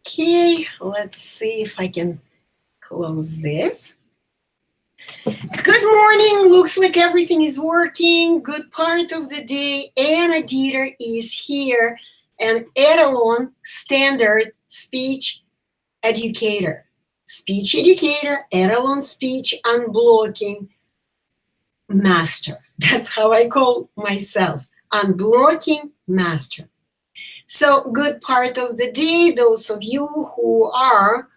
Okay, let's see if I can close this. Good morning. Looks like everything is working. Good part of the day. Anna Dieter is here, an Etalon standard speech educator. Speech educator, Etalon speech unblocking master. That's how I call myself, unblocking master. So good part of the day, those of you who are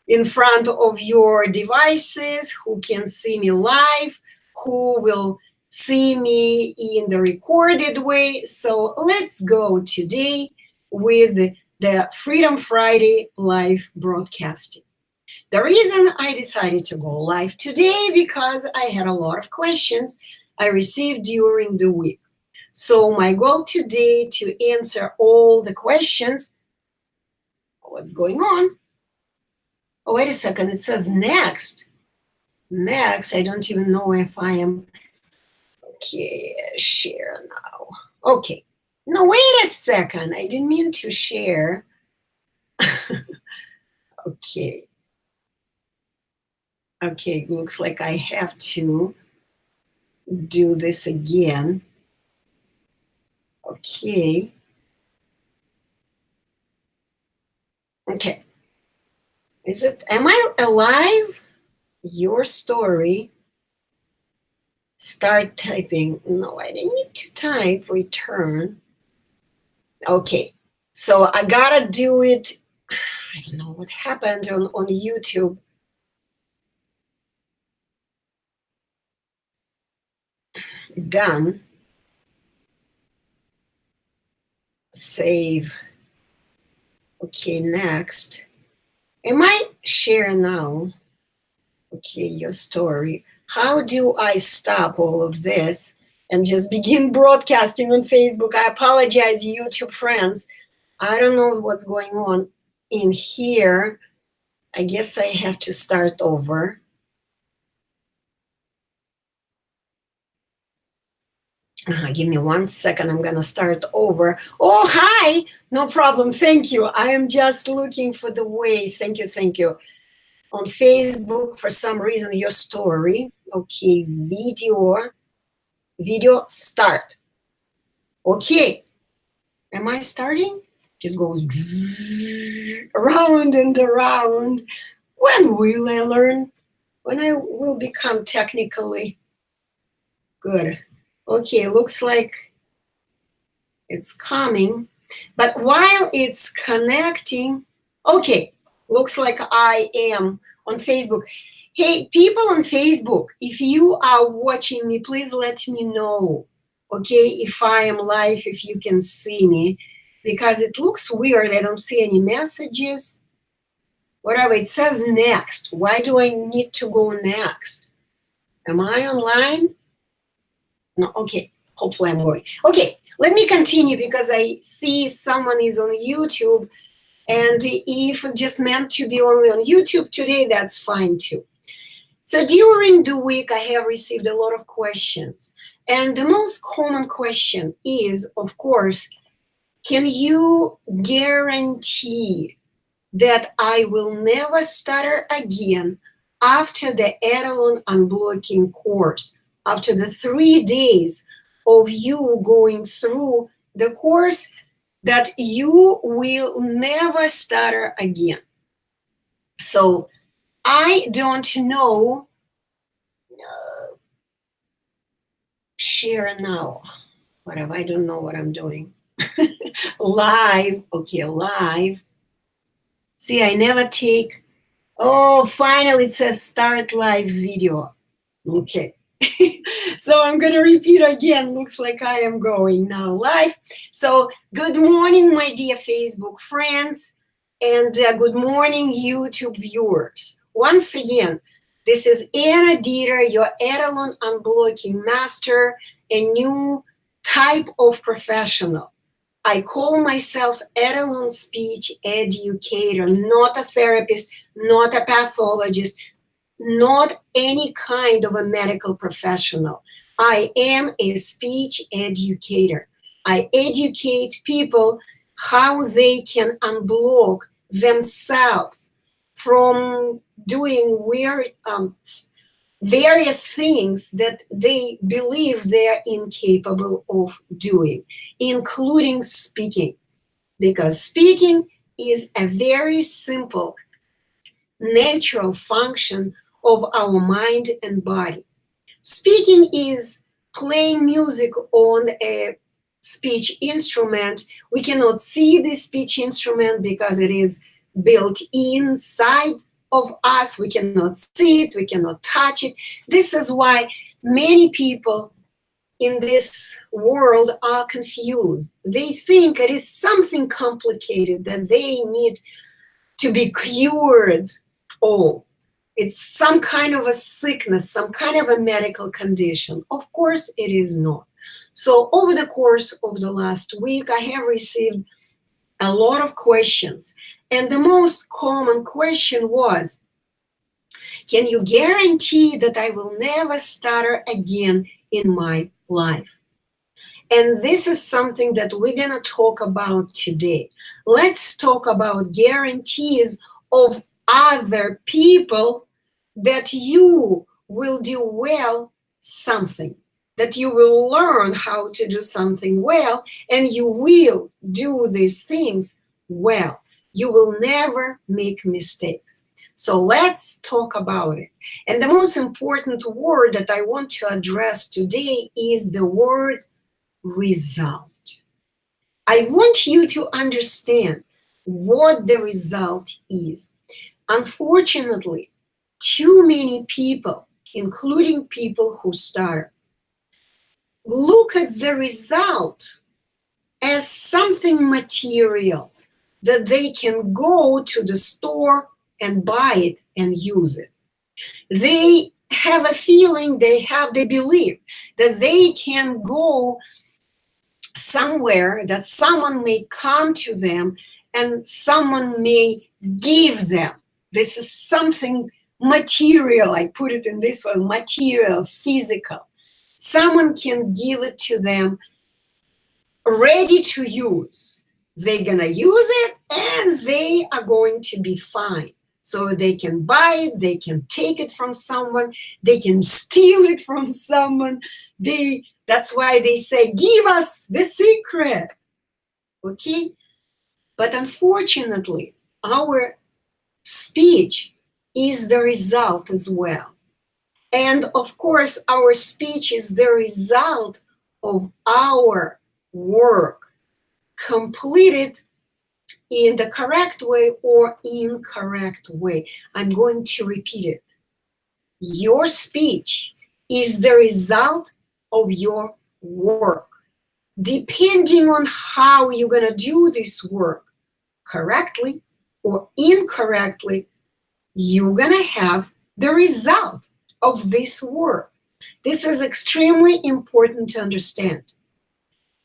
in front of your devices, who can see me live, who will see me in the recorded way. So let's go today with the Freedom Friday live broadcasting. The reason I decided to go live today because I had a lot of questions I received during the week. So my goal today to answer all the questions. What's going on? Oh, wait a second, it says next. Next, I don't even know if I am, okay, share now. Okay, no, wait a second, I didn't mean to share. Okay. Okay, looks like I have to do this again. Okay. Okay. Am I alive? Your story. Start typing. No, I didn't need to type return. Okay. So I gotta do it. I don't know what happened on YouTube. Done. Save. Okay, next. Am I sharing now? Okay, your story. How do I stop all of this and just begin broadcasting on Facebook? I apologize, YouTube friends. I don't know what's going on in here. I guess I have to start over. Give me 1 second. I'm going to start over. Oh, hi. No problem. Thank you. I am just looking for the way. Thank you. Thank you. On Facebook, for some reason, your story. Okay, video start. Okay. Am I starting? Just goes around and around. When will I learn? When I will become technically good. Okay, looks like it's coming. But while it's connecting, okay, looks like I am on Facebook. Hey, people on Facebook, if you are watching me, please let me know, okay, if I am live, if you can see me, because it looks weird. I don't see any messages. Whatever, it says next. Why do I need to go next? Am I online? No, okay, hopefully I'm going. Okay, let me continue because I see someone is on YouTube, and if it just meant to be only on YouTube today, that's fine too. So during the week, I have received a lot of questions. And the most common question is, of course, can you guarantee that I will never stutter again after the Etalon Unblocking course, after the 3 days of you going through the course, that you will never stutter again? So I don't know. Share now. Whatever, I don't know what I'm doing. Live, okay, live. See, I never take, oh, finally it says start live video. Okay. So I'm going to repeat again. Looks like I am going now live. So good morning, my dear Facebook friends, and good morning, YouTube viewers. Once again, this is Anna Dieter, your Etalon Unblocking Master, a new type of professional. I call myself Etalon Speech Educator, not a therapist, not a pathologist, not any kind of a medical professional. I am a speech educator. I educate people how they can unblock themselves from doing weird, various things that they believe they're incapable of doing, including speaking, because speaking is a very simple, natural function of our mind and body. Speaking is playing music on a speech instrument. We cannot see the speech instrument because it is built inside of us. We cannot see it, we cannot touch it. This is why many people in this world are confused. They think it is something complicated that they need to be cured. Oh, it's some kind of a sickness, some kind of a medical condition. Of course, it is not. So over the course of the last week, I have received a lot of questions. And the most common question was, can you guarantee that I will never stutter again in my life? And this is something that we're going to talk about today. Let's talk about guarantees of other people that you will do well something, that you will learn how to do something well, and you will do these things well. You will never make mistakes. So let's talk about it. And the most important word that I want to address today is the word result. I want you to understand what the result is. Unfortunately, too many people, including people who stutter, look at the result as something material that they can go to the store and buy it and use it. They have a feeling, they believe that they can go somewhere, that someone may come to them and someone may give them. This is something material, I put it in this way, material, physical. Someone can give it to them ready to use. They're gonna use it and they are going to be fine. So they can buy it, they can take it from someone, they can steal it from someone. That's why they say, give us the secret, okay? But unfortunately, our speech is the result as well. And of course, our speech is the result of our work completed in the correct way or incorrect way. I'm going to repeat it. Your speech is the result of your work. Depending on how you're going to do this work, correctly or incorrectly, you're going to have the result of this work. This is extremely important to understand.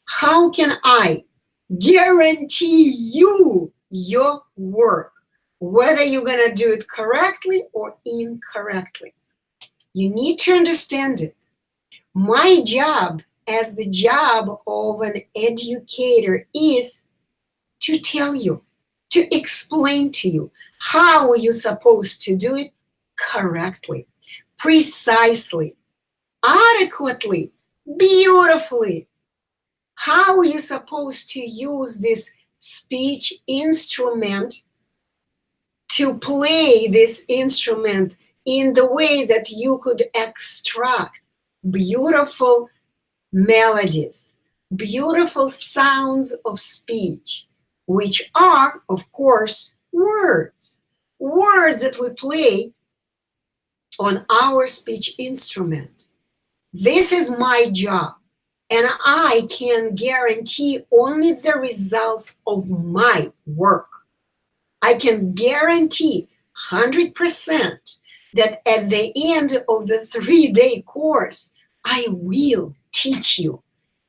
How can I guarantee you your work, whether you're going to do it correctly or incorrectly? You need to understand it. My job as the job of an educator is to tell you, to explain to you how you're supposed to do it correctly, precisely, adequately, beautifully. How you're supposed to use this speech instrument, to play this instrument in the way that you could extract beautiful melodies, beautiful sounds of speech, which are, of course, words. Words that we play on our speech instrument. This is my job, and I can guarantee only the results of my work. I can guarantee 100% that at the end of the 3-day course, I will teach you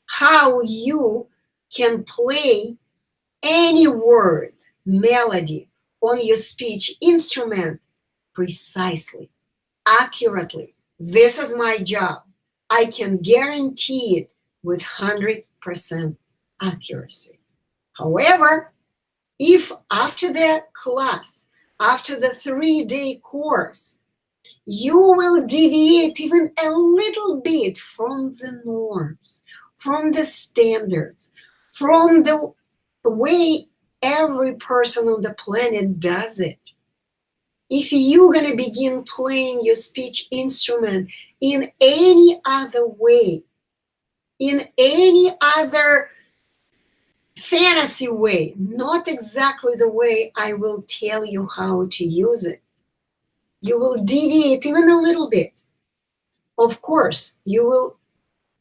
how you can play any word, melody on your speech instrument precisely, accurately. This is my job. I can guarantee it with 100% accuracy. However, If after the class, after the 3-day course, you will deviate even a little bit from the norms, from the standards, from the way every person on the planet does it. If you're going to begin playing your speech instrument in any other way, in any other fantasy way, not exactly the way I will tell you how to use it, you will deviate even a little bit. Of course, you will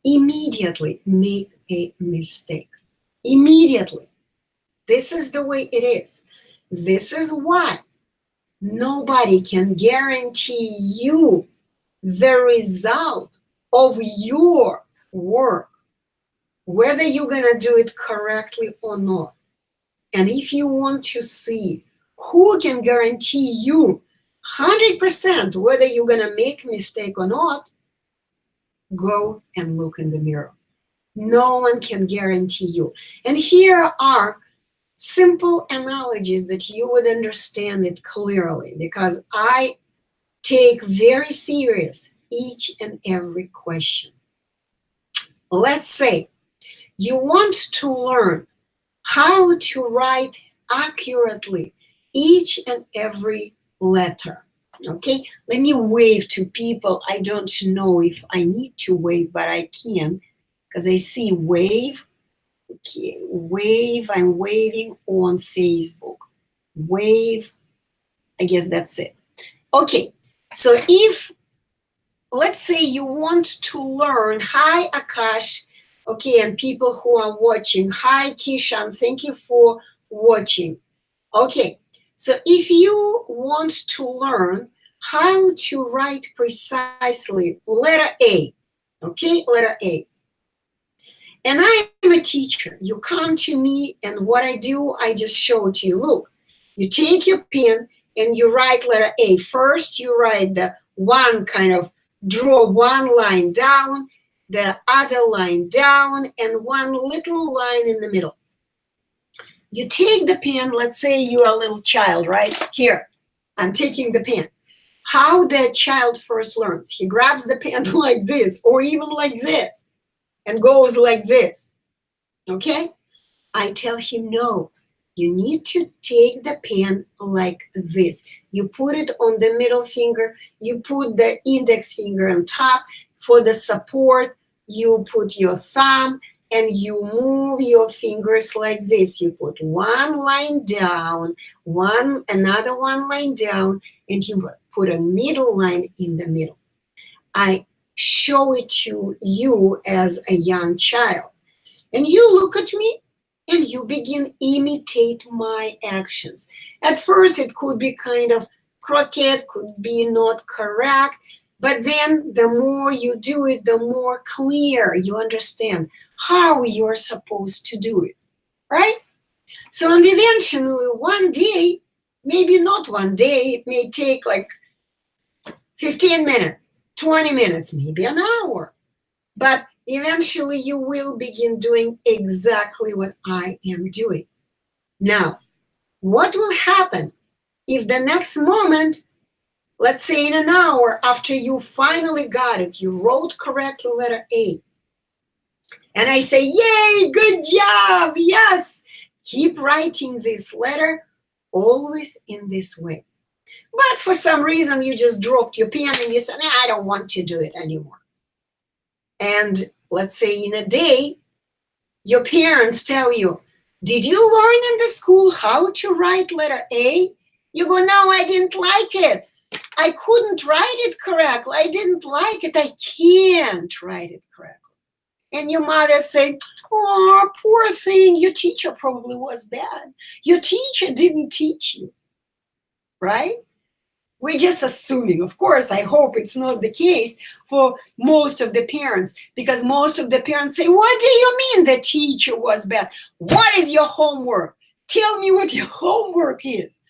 immediately make a mistake. Immediately. This is the way it is. This is why nobody can guarantee you the result of your work, whether you're going to do it correctly or not. And if you want to see who can guarantee you 100% whether you're going to make a mistake or not, go and look in the mirror. No one can guarantee you. And here are simple analogies that you would understand it clearly, because I take very serious each and every question. Let's say you want to learn how to write accurately each and every letter. Okay, let me wave to people. I don't know if I need to wave, but I can, because I see wave. Okay, wave, I'm waving on Facebook. Wave, I guess that's it. Okay, so if, let's say you want to learn, hi Akash, okay, and people who are watching, hi Kishan, thank you for watching. Okay, so if you want to learn how to write precisely letter A, okay, letter A, and I'm a teacher, you come to me and what I do, I just show to you. Look, you take your pen and you write letter A. First, you write the one kind of, draw one line down, the other line down, and one little line in the middle. You take the pen, let's say you're a little child, right? Here, I'm taking the pen. How that child first learns? He grabs the pen like this, or even like this, and goes like this, okay? I tell him, no, you need to take the pen like this. You put it on the middle finger, you put the index finger on top. For the support, you put your thumb, and you move your fingers like this. You put one line down, another one line down, and you put a middle line in the middle. I show it to you as a young child. And you look at me and you begin imitate my actions. At first, it could be kind of crooked, could be not correct, but then the more you do it, the more clear you understand how you're supposed to do it, right? So, and eventually one day, maybe not one day, it may take like 15 minutes, 20 minutes, maybe an hour, but eventually you will begin doing exactly what I am doing. Now, what will happen if the next moment, let's say in an hour after you finally got it, you wrote correctly letter A, and I say, yay, good job, yes, keep writing this letter always in this way. But for some reason, you just dropped your pen and you said, nah, I don't want to do it anymore. And let's say in a day, your parents tell you, did you learn in the school how to write letter A? You go, no, I didn't like it. I couldn't write it correctly. I didn't like it. I can't write it correctly. And your mother say, oh, poor thing, your teacher probably was bad. Your teacher didn't teach you, right? We're just assuming. Of course, I hope it's not the case for most of the parents, because most of the parents say, what do you mean the teacher was bad? What is your homework? Tell me what your homework is.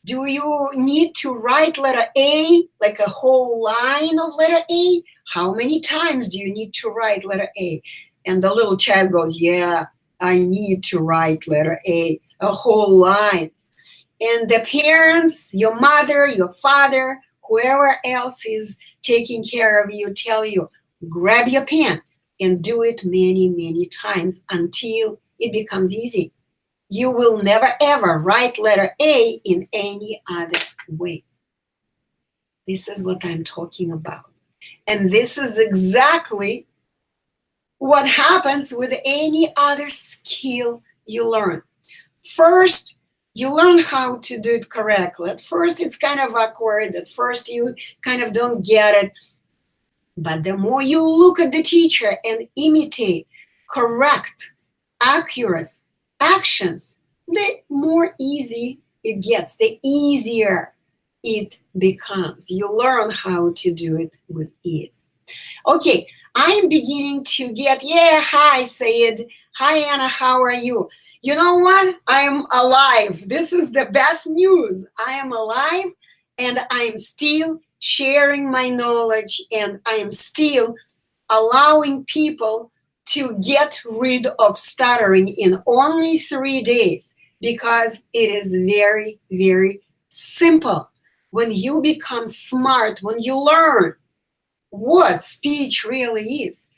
Do you need to write letter A, like a whole line of letter A? How many times do you need to write letter A? And the little child goes, yeah, I need to write letter A. a whole line. And the parents, your mother, your father, whoever else is taking care of you, tell you, grab your pen and do it many, many times until it becomes easy. You will never ever write letter A in any other way. This is what I'm talking about. And this is exactly what happens with any other skill you learn. First, you learn how to do it correctly. At first, it's kind of awkward. At first, you kind of don't get it. But the more you look at the teacher and imitate correct, accurate actions, the more easy it gets, the easier it becomes. You learn how to do it with ease. Okay, I'm beginning to get, yeah, hi, Sayed. Hi, Anna, how are you? You know what? I am alive. This is the best news. I am alive and I'm still sharing my knowledge and I am still allowing people to get rid of stuttering in only 3 days because it is very, very simple. When you become smart, when you learn what speech really is,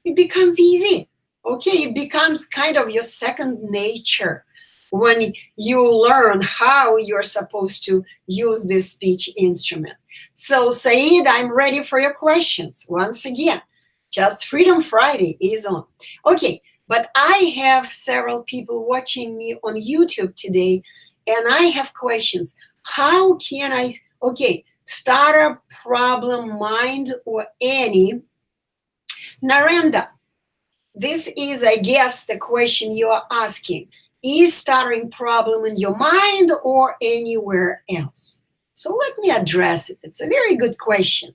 it becomes easy. Okay, it becomes kind of your second nature when you learn how you're supposed to use this speech instrument. So, Saeed, I'm ready for your questions. Once again, Just Freedom Friday is on. Okay, but I have several people watching me on YouTube today, and I have questions. How can I, okay, stutter, problem, mind, or any? Narendra, this is, I guess, the question you are asking. Is stuttering problem in your mind or anywhere else? So let me address it. It's a very good question.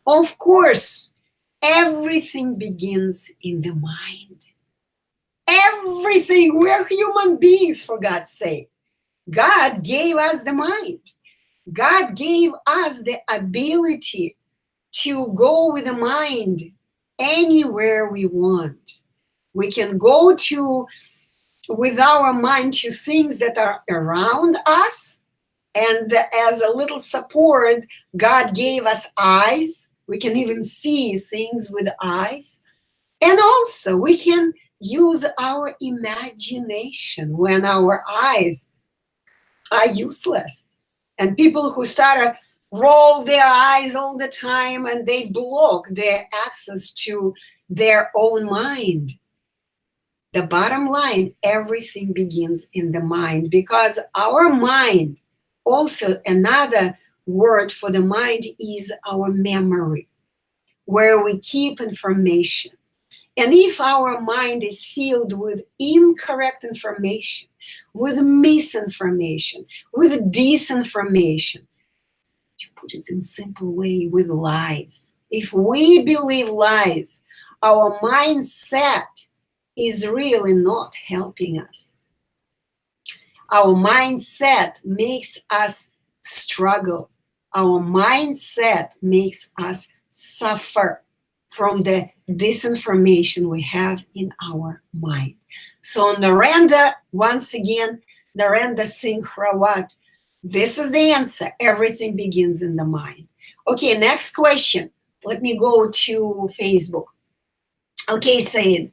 Of course, everything begins in the mind. Everything. We're human beings, for God's sake. God gave us the mind. God gave us the ability to go with the mind anywhere we want. We can go to, with our mind, to things that are around us. And as a little support, God gave us eyes. We can even see things with eyes. And also, we can use our imagination when our eyes are useless. And people who start to roll their eyes all the time and they block their access to their own mind. The bottom line, everything begins in the mind, because our mind, also another word for the mind is our memory, where we keep information. And if our mind is filled with incorrect information, with misinformation, with disinformation, to put it in simple way, with lies. If we believe lies, our mindset is really not helping us. Our mindset makes us struggle. Our mindset makes us suffer from the disinformation we have in our mind. So Narendra, once again, Narendra Singh Rawat, this is the answer. Everything begins in the mind. Okay, next question. Let me go to Facebook. Okay, Sayed,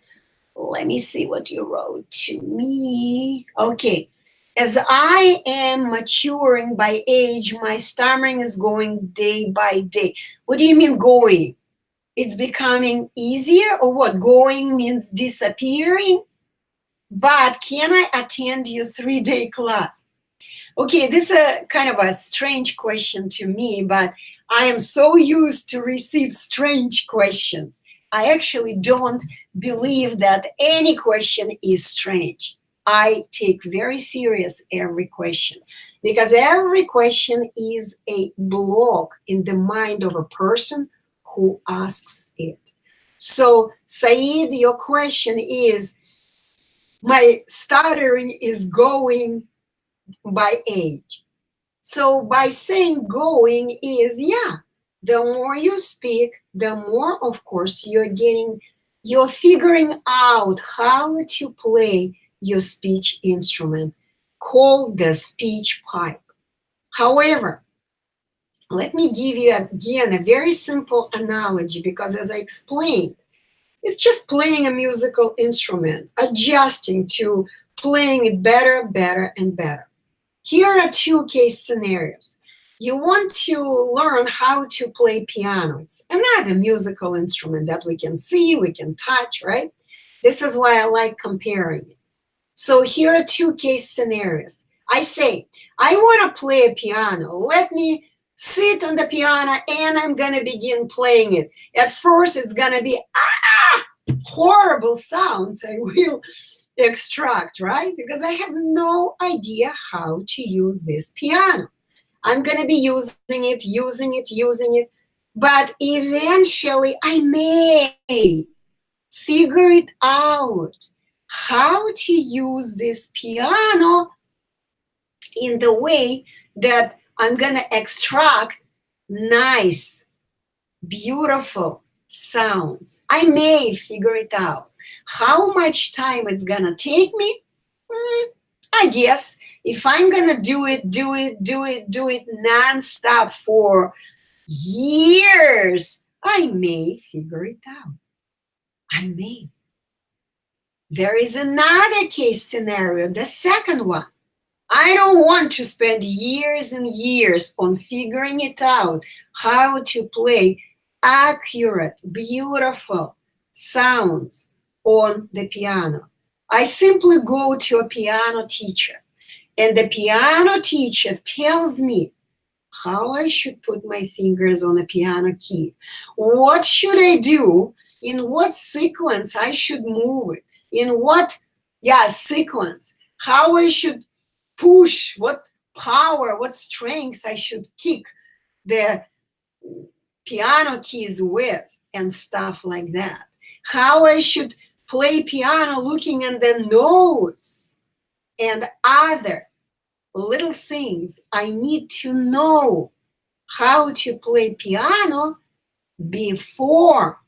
let me see what you wrote to me. Okay. As I am maturing by age, my stammering is going day by day. What do you mean going? It's becoming easier, or what? Going means disappearing? But can I attend your 3-day class? Okay, this is a kind of a strange question to me, but I am so used to receive strange questions. I actually don't believe that any question is strange. I take very serious every question, because every question is a block in the mind of a person who asks it. So, Saeed, your question is, my stuttering is going by age. So by saying going is, yeah, the more you speak, the more, of course, you're figuring out how to play your speech instrument, called the speech pipe. However, let me give you again a very simple analogy, because as I explained, it's just playing a musical instrument, adjusting to playing it better, better, and better. Here are two case scenarios. You want to learn how to play piano. It's another musical instrument that we can see, we can touch, right? This is why I like comparing it. So here are two case scenarios. I say, I want to play a piano. Let me sit on the piano and I'm going to begin playing it. At first, it's going to be horrible sounds I will extract, right? Because I have no idea how to use this piano. I'm going to be using it. But eventually, I may figure it out how to use this piano in the way that I'm going to extract nice, beautiful sounds. I may figure it out. How much time it's going to take me? I guess if I'm going to do it nonstop for years, I may figure it out. I may. There is another case scenario, the second one. I don't want to spend years and years on figuring it out, how to play accurate, beautiful sounds on the piano. I simply go to a piano teacher, and the piano teacher tells me how I should put my fingers on a piano key. What should I do? In what sequence I should move it? In what, sequence? How I should push, what power, what strength I should kick the piano keys with, and stuff like that. How I should play piano looking at the notes and other little things I need to know how to play piano before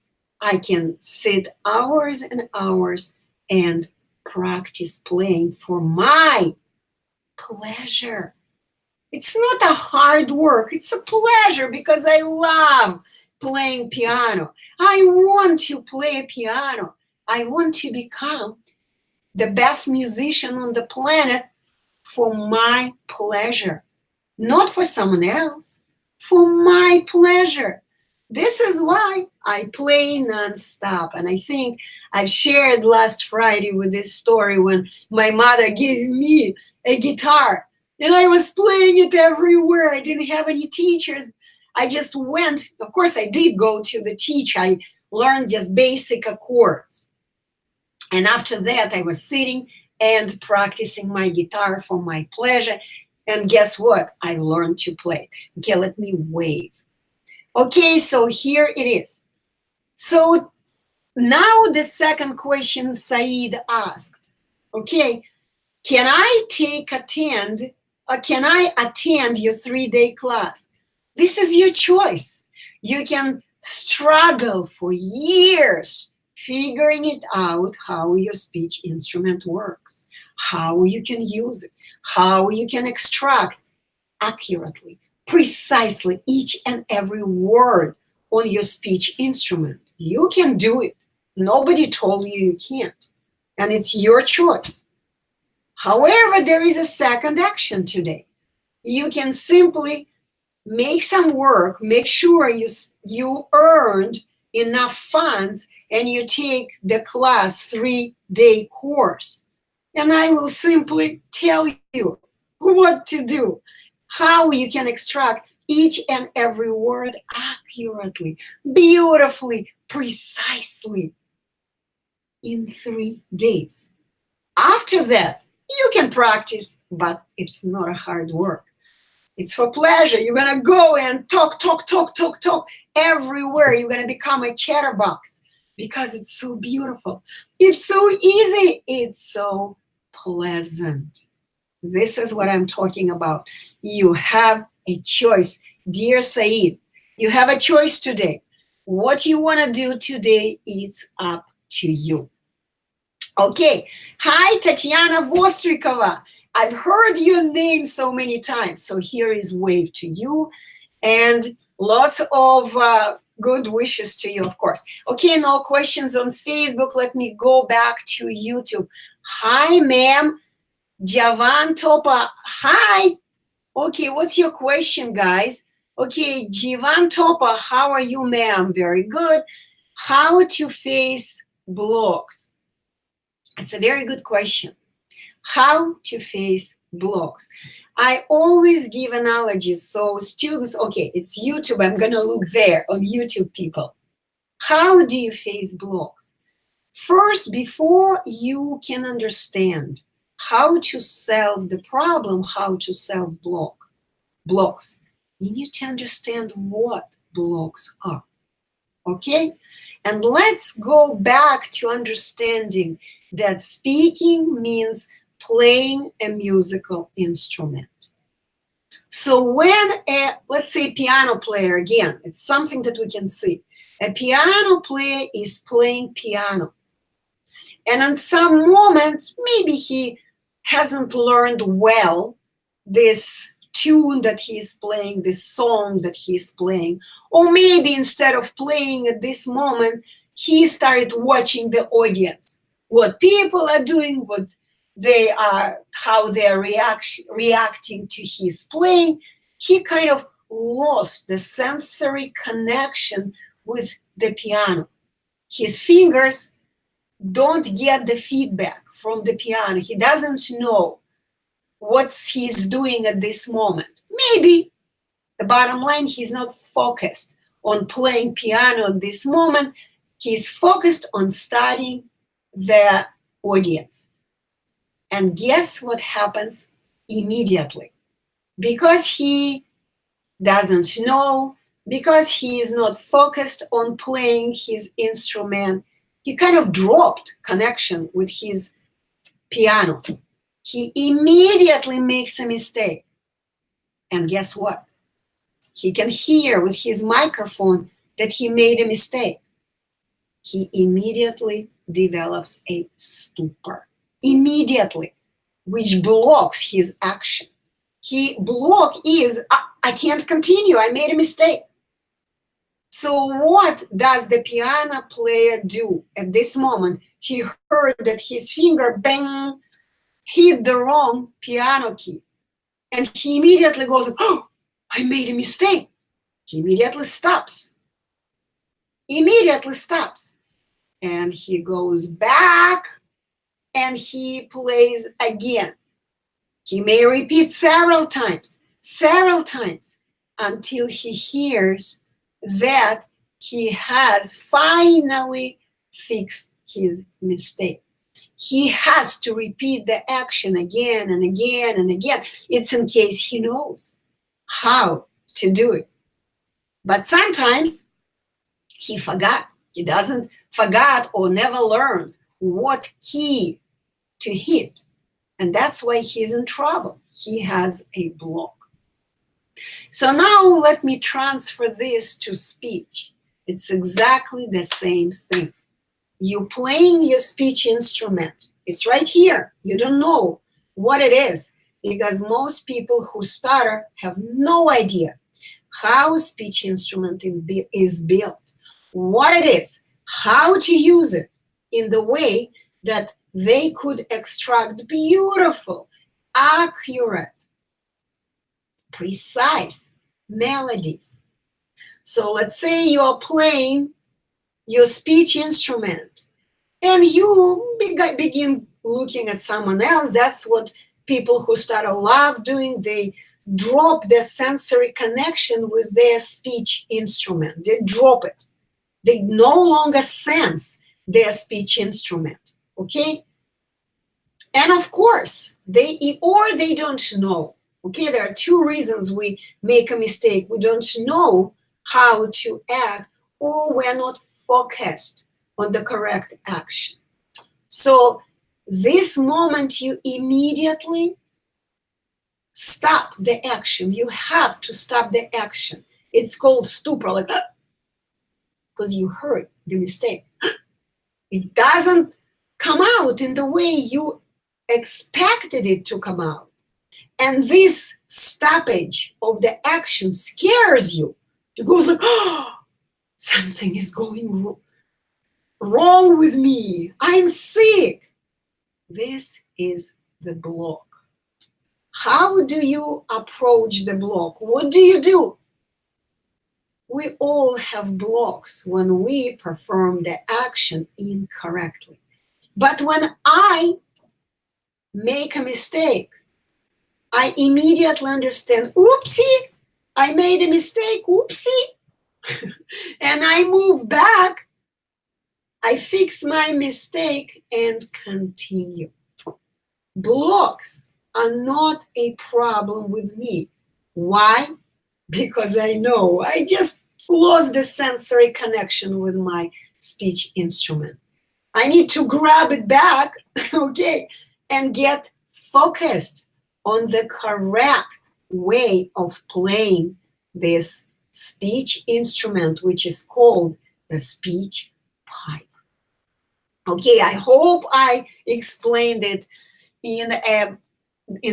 I can sit hours and hours and practice playing for my pleasure. It's not a hard work, it's a pleasure because I love playing piano. I want to play piano. I want to become the best musician on the planet for my pleasure, not for someone else, for my pleasure. This is why I play nonstop. And I think I've shared last Friday with this story when my mother gave me a guitar and I was playing it everywhere. I didn't have any teachers. I just went. Of course, I did go to the teacher. I learned just basic chords. And after that, I was sitting and practicing my guitar for my pleasure. And guess what? I learned to play. Okay, let me wave. Okay, so here it is. So now the second question Said asked. Okay, can I attend your 3-day class? This is your choice. You can struggle for years figuring it out how your speech instrument works, how you can use it, how you can extract accurately, precisely each and every word on your speech instrument. You can do it. Nobody told you you can't. And it's your choice. However, there is a second action today. You can simply make some work, make sure you earned enough funds, and you take the class 3-day course. And I will simply tell you what to do, how you can extract each and every word accurately, beautifully, precisely in 3 days. After that, you can practice, but it's not a hard work. It's for pleasure. You're going to go and talk everywhere. You're going to become a chatterbox because it's so beautiful. It's so easy. It's so pleasant. This is what I'm talking about. You have a choice. Dear Said, you have a choice today. What you want to do today is up to you. Okay. Hi, Tatiana Vostrikova. I've heard your name so many times. So here is wave to you and lots of good wishes to you, of course. Okay, no questions on Facebook. Let me go back to YouTube. Hi, ma'am. Javan Topa. Hi. Okay, what's your question, guys? Okay, Jivan Topa, how are you, ma'am? Very good. How to face blocks? It's a very good question. How to face blocks? I always give analogies. So students, okay, it's YouTube. I'm going to look there on YouTube, people. How do you face blocks? First, before you can understand how to solve the problem, how to solve blocks, you need to understand what blocks are. Okay? And let's go back to understanding that speaking means playing a musical instrument. So when let's say piano player, again, it's something that we can see. A piano player is playing piano. And in some moments, maybe he hasn't learned well this tune that he's playing, this song that he's playing. Or maybe instead of playing at this moment, he started watching the audience, what people are doing, what they are, how they're reacting to his playing. He kind of lost the sensory connection with the piano. His fingers don't get the feedback from the piano. He doesn't know what he's doing at this moment. Maybe the bottom line, he's not focused on playing piano at this moment. He's focused on studying the audience. And guess what happens immediately? Because he doesn't know, because he is not focused on playing his instrument, he kind of dropped connection with his piano. He immediately makes a mistake. And guess what? He can hear with his microphone that he made a mistake. He immediately develops a stupor. Immediately, which blocks his action. Block is, I can't continue, I made a mistake. So what does the piano player do at this moment? He heard that his finger, bang, hit the wrong piano key. And he immediately goes, oh, I made a mistake. He immediately stops. Immediately stops. And he goes back and he plays again. He may repeat several times, until he hears that he has finally fixed his mistake. He has to repeat the action again and again and again. It's in case he knows how to do it. But sometimes he forgot. He doesn't forget or never learn what key to hit. And that's why he's in trouble. He has a block. So now let me transfer this to speech. It's exactly the same thing. You playing your speech instrument. It's right here. You don't know what it is because most people who stutter have no idea how speech instrument is built, what it is, how to use it in the way that they could extract beautiful, accurate, precise melodies. So let's say you are playing your speech instrument and you begin looking at someone else. That's what people who stutter love doing. They drop the sensory connection with their speech instrument. They drop it. They no longer sense their speech instrument, okay? And of course, they don't know, okay? There are two reasons we make a mistake. We don't know how to act, or we're not focused on the correct action. So this moment you immediately stop the action. You have to stop the action. It's called stupor, like, because you heard the mistake. It doesn't come out in the way you expected it to come out. And this stoppage of the action scares you. You go like, oh, something is going wrong with me. I'm sick. This is the block. How do you approach the block? What do you do? We all have blocks when we perform the action incorrectly. But when I make a mistake, I immediately understand, oopsie, I made a mistake, oopsie. And I move back, I fix my mistake and continue. Blocks are not a problem with me. Why? Because I know I just lost the sensory connection with my speech instrument. I need to grab it back, okay, and get focused on the correct way of playing this speech instrument, which is called the speech pipe. Okay, I hope I explained it in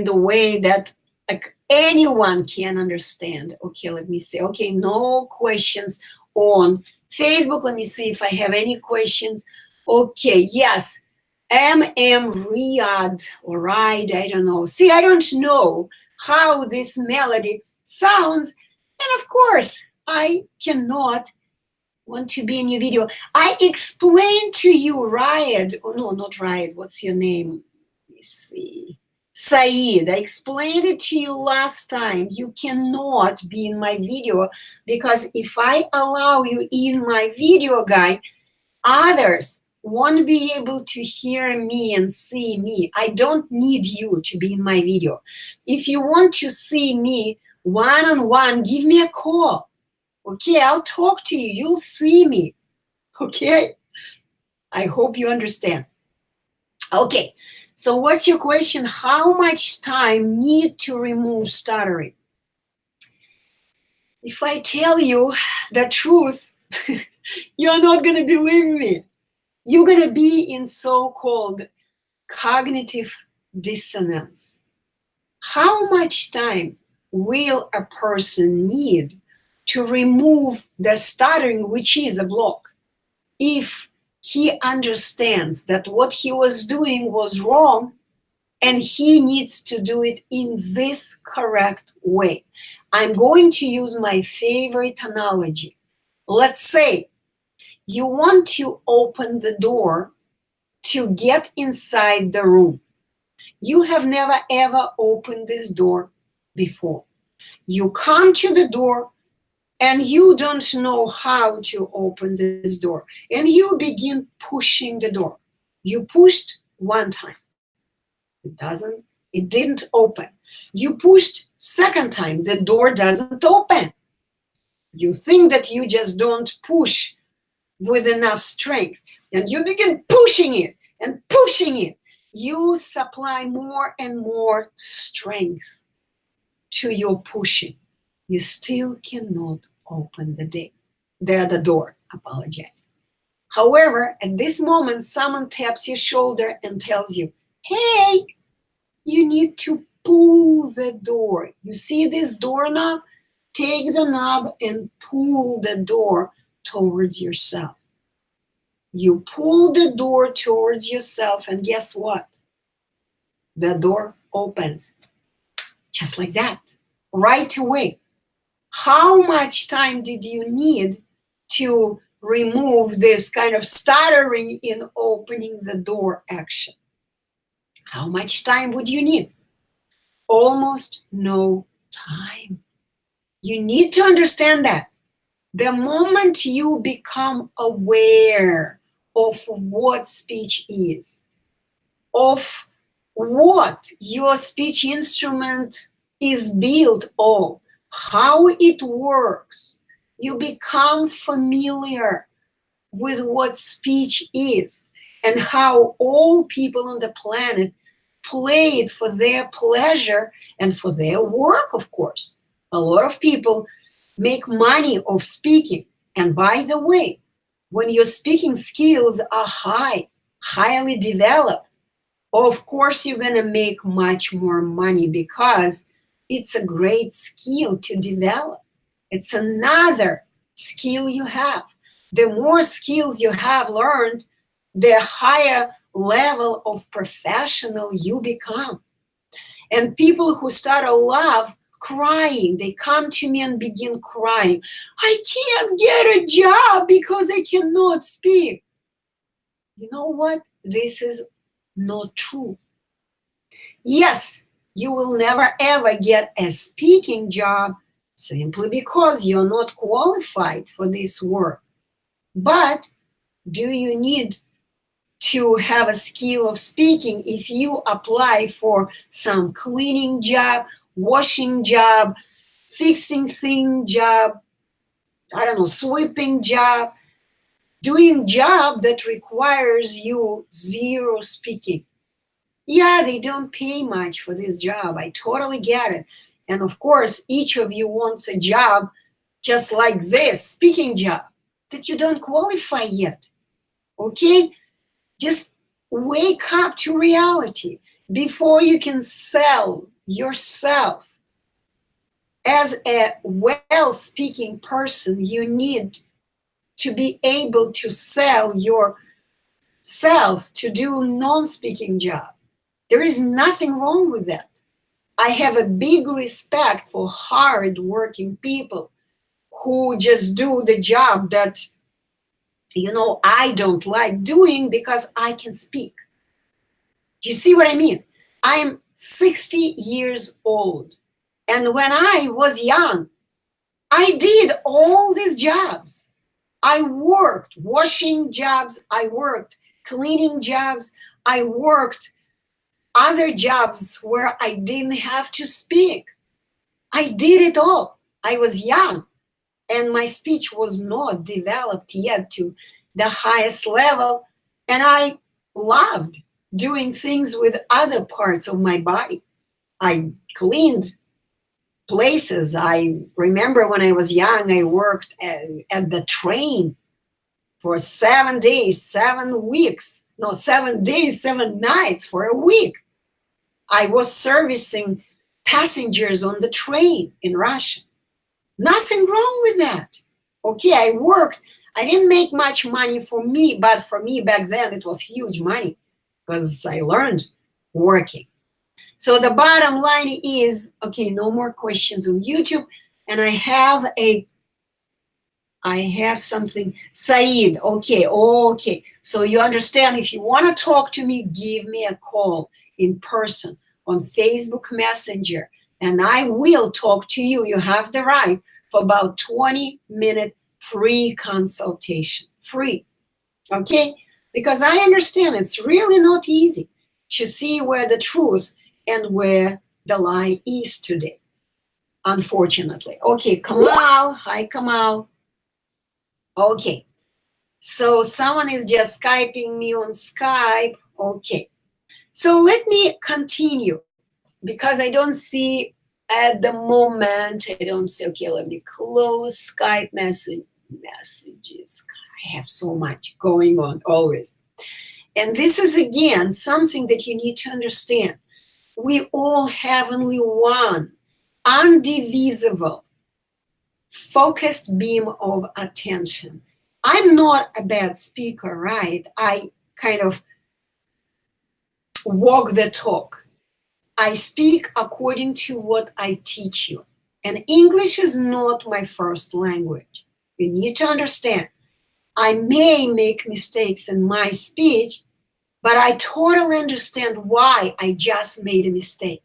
the way that like anyone can understand. Okay, let me see. Okay, no questions on Facebook. Let me see if I have any questions. Okay, yes. Riyadh or Ride, I don't know. See, I don't know how this melody sounds. And of course, I cannot want to be in your video. I explained to you, Riot. Oh, no, not Riot. What's your name? Let me see. Saeed, I explained it to you last time. You cannot be in my video because if I allow you in my video, guy, others won't be able to hear me and see me. I don't need you to be in my video. If you want to see me one-on-one, give me a call. Okay, I'll talk to you. You'll see me. Okay? I hope you understand. Okay, so what's your question? How much time need to remove stuttering? If I tell you the truth, you're not going to believe me. You're going to be in so-called cognitive dissonance. How much time will a person need to remove the stuttering, which is a block, if he understands that what he was doing was wrong and he needs to do it in this correct way? I'm going to use my favorite analogy. Let's say you want to open the door to get inside the room. You have never ever opened this door before. You come to the door and you don't know how to open this door. And you begin pushing the door. You pushed one time. It didn't open. You pushed second time. The door doesn't open. You think that you just don't push with enough strength. And you begin pushing it and pushing it. You supply more and more strength to your pushing. You still cannot open the door. Apologize. However, at this moment, someone taps your shoulder and tells you, hey, you need to pull the door. You see this doorknob? Take the knob and pull the door towards yourself. You pull the door towards yourself, and guess what? The door opens. Just like that, right away. How much time did you need to remove this kind of stuttering in opening the door action? How much time would you need? Almost no time. You need to understand that. The moment you become aware of what speech is, of what your speech instrument is built of, how it works, you become familiar with what speech is and how all people on the planet play it for their pleasure and for their work, of course. A lot of people make money of speaking. And by the way, when your speaking skills are high, highly developed, of course you're going to make much more money because it's a great skill to develop. It's another skill you have. The more skills you have learned, the higher level of professional you become. And people who start a love crying, they come to me and begin crying. I can't get a job because I cannot speak. You know what? This is not true. Yes, you will never ever get a speaking job simply because you're not qualified for this work. But do you need to have a skill of speaking if you apply for some cleaning job, washing job, fixing thing job, I don't know, sweeping job, doing job that requires you zero speaking? Yeah, they don't pay much for this job. I totally get it. And of course, each of you wants a job just like this speaking job that you don't qualify yet. Okay? Just wake up to reality before you can sell yourself. As a well-speaking person, you need to be able to sell yourself to do non-speaking job. There is nothing wrong with that. I have a big respect for hard-working people who just do the job that, I don't like doing because I can speak. You see what I mean? I'm 60 years old. And when I was young, I did all these jobs. I worked washing jobs. I worked cleaning jobs. I worked other jobs where I didn't have to speak. I did it all. I was young and my speech was not developed yet to the highest level. And I loved doing things with other parts of my body. I cleaned places. I remember when I was young, I worked at the train for 7 days, 7 weeks. No, 7 days, 7 nights for a week. I was servicing passengers on the train in Russia. Nothing wrong with that. Okay, I worked. I didn't make much money for me, but for me back then it was huge money because I learned working. So the bottom line is, okay, no more questions on YouTube. And I have something. Saeed, okay. So you understand, if you want to talk to me, give me a call in person on Facebook Messenger, and I will talk to you. You have the right for about 20-minute free consultation. Free, okay? Because I understand it's really not easy to see where the truth and where the lie is today, unfortunately. Okay, Kamal. Hi, Kamal. Okay, so someone is just Skyping me on Skype. Okay, so let me continue because I don't see at the moment, I don't see, okay, let me close Skype messages. I have so much going on always. And this is, again, something that you need to understand. We all have only one indivisible focused beam of attention. I'm not a bad speaker, right? I kind of walk the talk. I speak according to what I teach you. And English is not my first language. You need to understand. I may make mistakes in my speech, but I totally understand why I just made a mistake.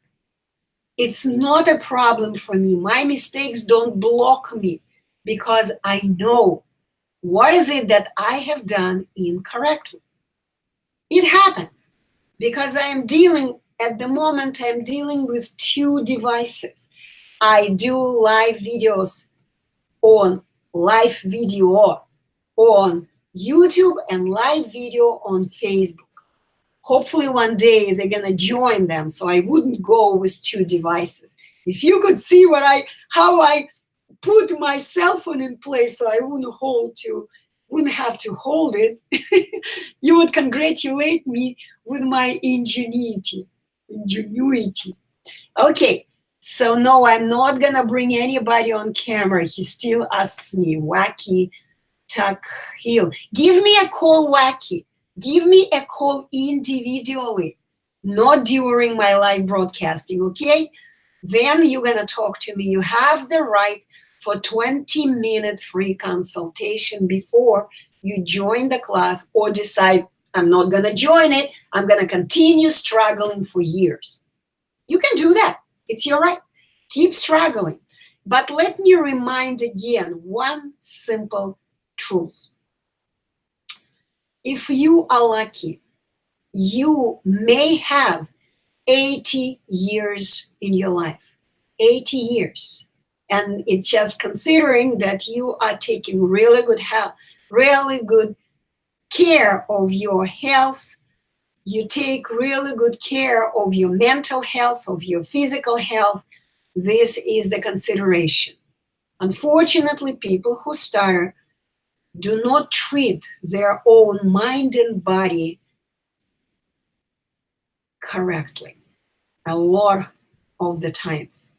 It's not a problem for me. My mistakes don't block me because I know what is it that I have done incorrectly. It happens because at the moment, I'm dealing with 2 devices. I do live video on YouTube and live video on Facebook. Hopefully one day they're gonna join them, so I wouldn't go with 2 devices. If you could see how I put my cell phone in place so I wouldn't hold 2 wouldn't have to hold it. You would congratulate me with my ingenuity. Okay, so no, I'm not gonna bring anybody on camera. He still asks me, Wacky Tuck Hill. Give me a call, Wacky. Give me a call individually, not during my live broadcasting, okay? Then you're gonna talk to me. You have the right for 20-minute free consultation before you join the class or decide, I'm not gonna join it, I'm gonna continue struggling for years. You can do that. It's your right. Keep struggling. But let me remind again one simple truth. If you are lucky, you may have 80 years in your life. 80 years. And it's just considering that you are taking really good health, really good care of your health. You take really good care of your mental health, of your physical health. This is the consideration. Unfortunately, people who stutter do not treat their own mind and body correctly a lot of the times.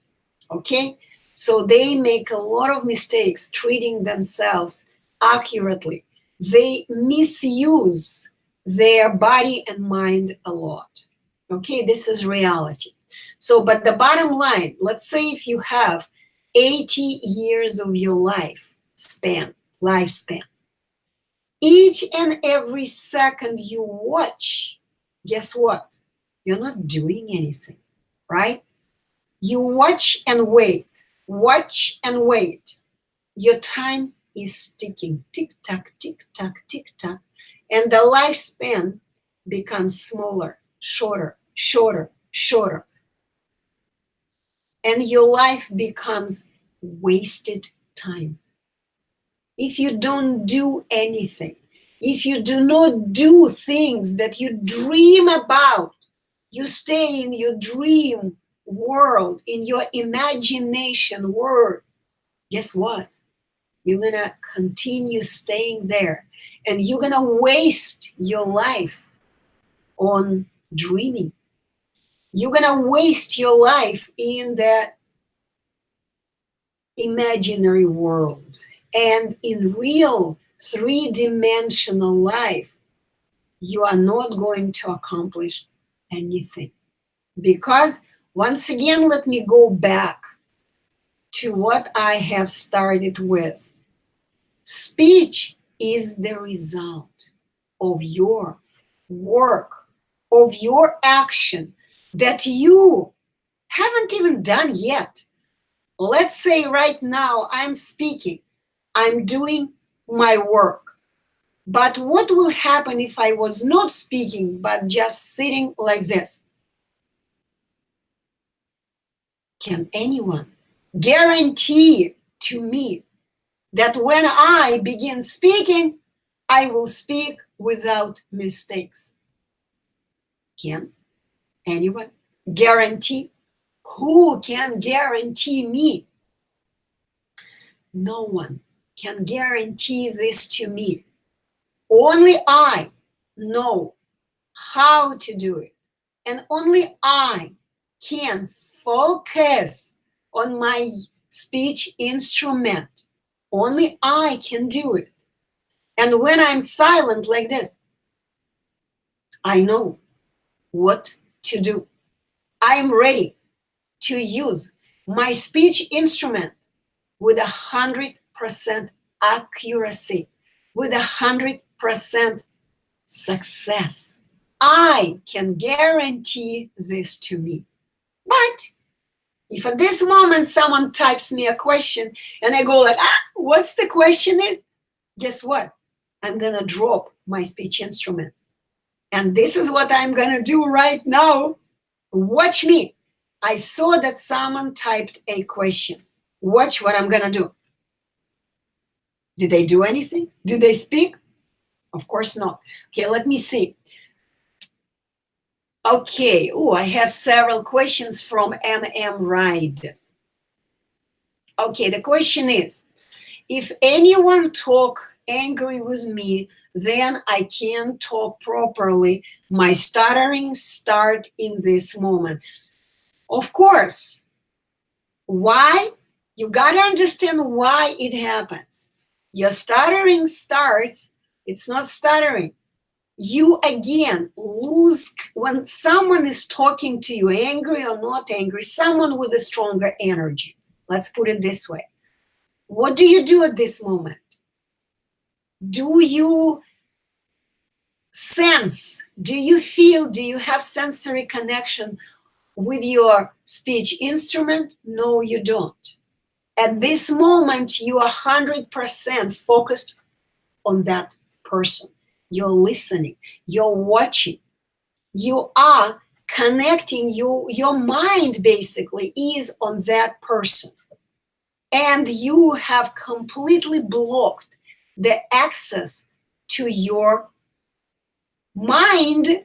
Okay? So they make a lot of mistakes treating themselves accurately. They misuse their body and mind a lot. Okay, this is reality. So, but the bottom line, let's say if you have 80 years of your lifespan, each and every second you watch, guess what? You're not doing anything, right? You watch and wait, watch and wait. Your time is ticking, tick-tock, tick-tock, tick-tock, and the lifespan becomes smaller, shorter, shorter, shorter. And your life becomes wasted time. If you don't do anything, if you do not do things that you dream about, you stay in your dream world, in your imagination world, guess what? You're gonna continue staying there, and you're gonna waste your life on dreaming. You're gonna waste your life in that imaginary world. And in real three-dimensional life, you are not going to accomplish anything. Because once again, let me go back to what I have started with. Speech is the result of your work, of your action that you haven't even done yet. Let's say right now I'm speaking, I'm doing my work. But what will happen if I was not speaking, but just sitting like this? Can anyone guarantee to me that when I begin speaking, I will speak without mistakes? Can anyone guarantee? Who can guarantee me? No one can guarantee this to me. Only I know how to do it. And only I can focus on my speech instrument. Only I can do it. And when I'm silent like this, I know what to do. I am ready to use my speech instrument with 100% accuracy, with 100% success. I can guarantee this to me. But if at this moment someone types me a question and I go like, what's the question is? Guess what? I'm gonna drop my speech instrument. And this is what I'm gonna do right now. Watch me. I saw that someone typed a question. Watch what I'm gonna do. Did they do anything? Did they speak? Of course not. Okay, let me see. Okay, I have several questions from MM Ride. Okay, the question is, if anyone talk angry with me, then I can't talk properly. My stuttering starts in this moment. Of course. Why? You got to understand why it happens. Your stuttering starts, it's not stuttering. You again lose when someone is talking to you, angry or not angry, someone with a stronger energy. Let's put it this way. What do you do at this moment? Do you sense? Do you feel? Do you have sensory connection with your speech instrument? No, you don't. At this moment, you are 100% focused on that person. You're listening, you're watching, you are connecting, your mind basically is on that person. And you have completely blocked the access to your mind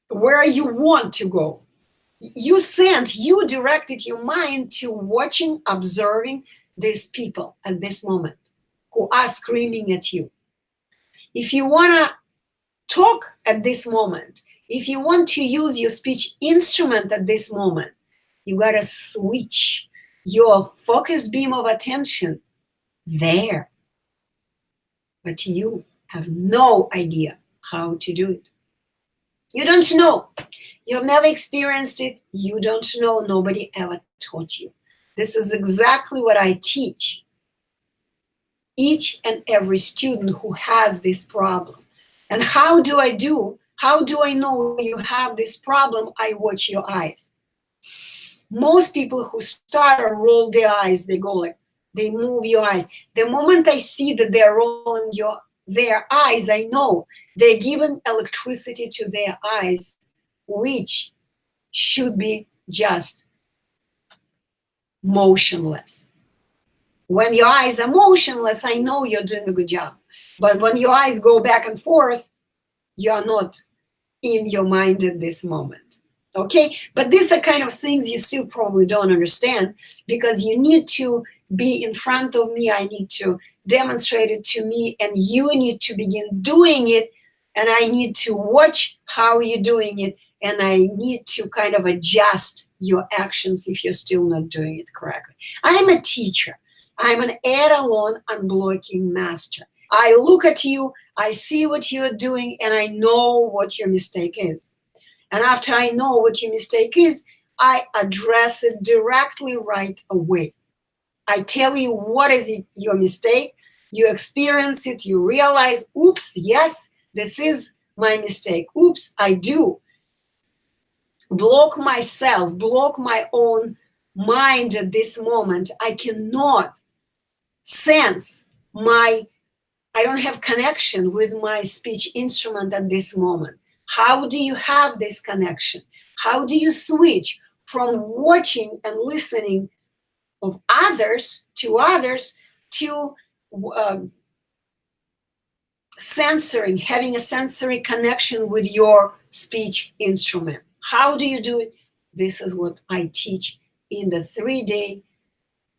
where you want to go. You directed your mind to watching, observing these people at this moment who are screaming at you. If you want to talk at this moment, if you want to use your speech instrument at this moment, you got to switch your focused beam of attention there. But you have no idea how to do it. You don't know. You have never experienced it. You don't know. Nobody ever taught you. This is exactly what I teach each and every student who has this problem. And how do I know you have this problem? I watch your eyes. Most people who stutter roll their eyes. They go like, they move your eyes. The moment I see that they're rolling their eyes, I know they're giving electricity to their eyes, which should be just motionless. When your eyes are motionless, I know you're doing a good job. But when your eyes go back and forth, you're not in your mind at this moment. Okay? But these are kind of things you still probably don't understand, because you need to be in front of me. I need to demonstrate it to me, and you need to begin doing it, and I need to watch how you're doing it, and I need to kind of adjust your actions if you're still not doing it correctly. I'm a teacher. I'm an Etalon Unblocking master. I look at you, I see what you're doing, and I know what your mistake is. And after I know what your mistake is, I address it directly right away. I tell you what is your mistake. You experience it, you realize, oops, yes, this is my mistake. Oops, I do. Block myself, block my own mind at this moment. I cannot sense I don't have connection with my speech instrument at this moment. How do you have this connection? How do you switch from watching and listening of others to censoring, having a sensory connection with your speech instrument? How do you do it? This is what I teach in the 3-day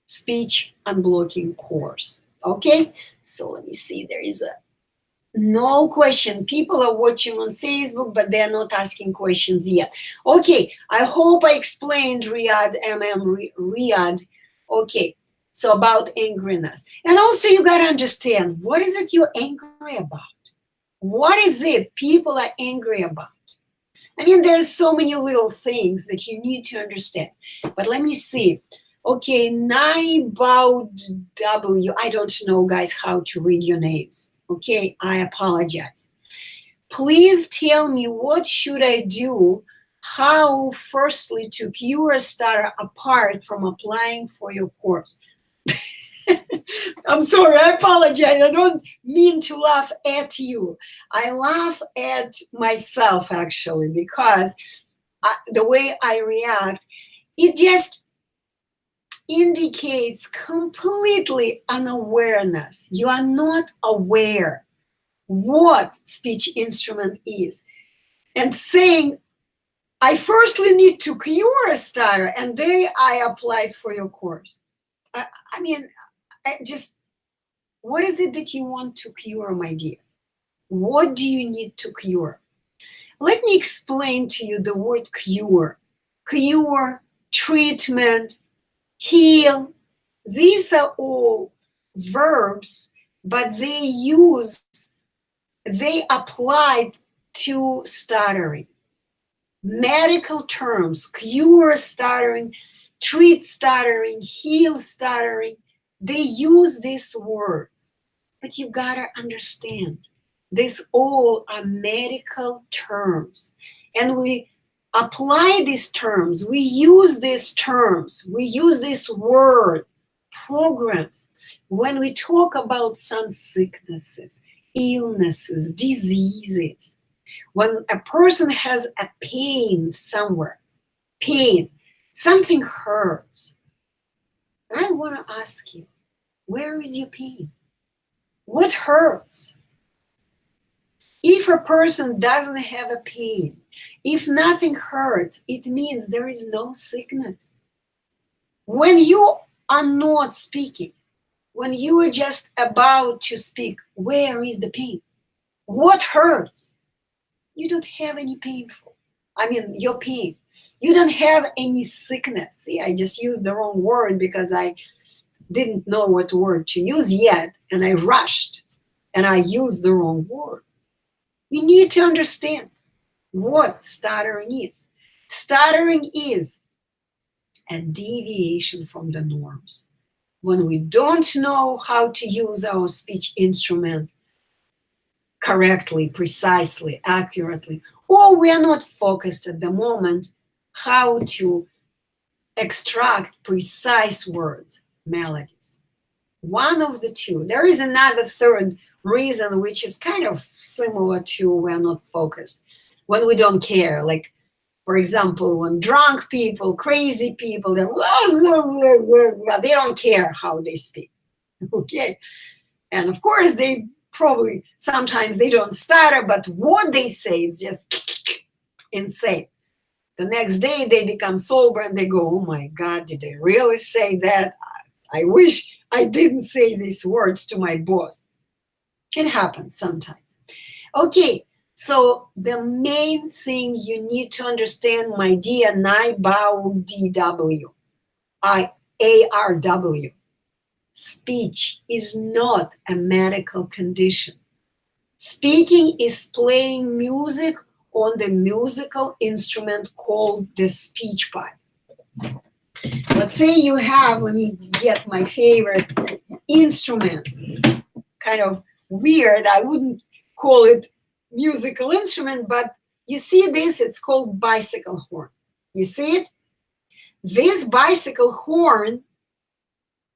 speech unblocking course. Okay, so let me see. There is no question. People are watching on Facebook, but they're not asking questions yet. Okay, I hope I explained Riyadh. Okay, so about angriness. And also you got to understand, what is it you're angry about? What is it people are angry about? I mean, there's so many little things that you need to understand. But let me see. Okay, Naibaud W. I don't know, guys, how to read your names. Okay, I apologize. Please tell me, what should I do? How, firstly, to cure a stutter apart from applying for your course? I'm sorry, I apologize. I don't mean to laugh at you. I laugh at myself, actually, because the way I react, it just indicates completely unawareness. You are not aware what speech instrument is. And saying, I firstly need to cure a stutter, and then I applied for your course. I mean, I just, What is it that you want to cure, my dear? What do you need to cure? Let me explain to you the word cure. Cure, treatment, heal. These are all verbs, but they apply to stuttering. Medical terms, cure stuttering, treat stuttering, heal stuttering, they use these words. But you gotta understand, these all are medical terms. And we apply these terms, we use these terms, we use this word, programs, when we talk about some sicknesses, illnesses, diseases. When a person has a pain somewhere, pain, something hurts. I want to ask you, where is your pain? What hurts? If a person doesn't have a pain, if nothing hurts, it means there is no sickness. When you are not speaking, when you are just about to speak, where is the pain? What hurts? You don't have any painful. Your pain. You don't have any sickness. See, I just used the wrong word because I didn't know what word to use yet, and I rushed, and I used the wrong word. You need to understand what stuttering is. Stuttering is a deviation from the norms. When we don't know how to use our speech instrument correctly, precisely, accurately, or we are not focused at the moment how to extract precise words, melodies. One of the two. There is another third reason, which is kind of similar to we're not focused. When we don't care, like, for example, when drunk people, crazy people, they don't care how they speak. Okay? And of course, they probably, sometimes they don't stutter, but what they say is just insane. The next day they become sober and they go, oh my God, did they really say that? I wish I didn't say these words to my boss. It happens sometimes. Okay, so the main thing you need to understand, my dear IARW, speech is not a medical condition. Speaking is playing music on the musical instrument called the speech pipe. Let's say you have, let me get my favorite instrument, kind of weird, I wouldn't call it musical instrument, but you see this, it's called bicycle horn. You see it? This bicycle horn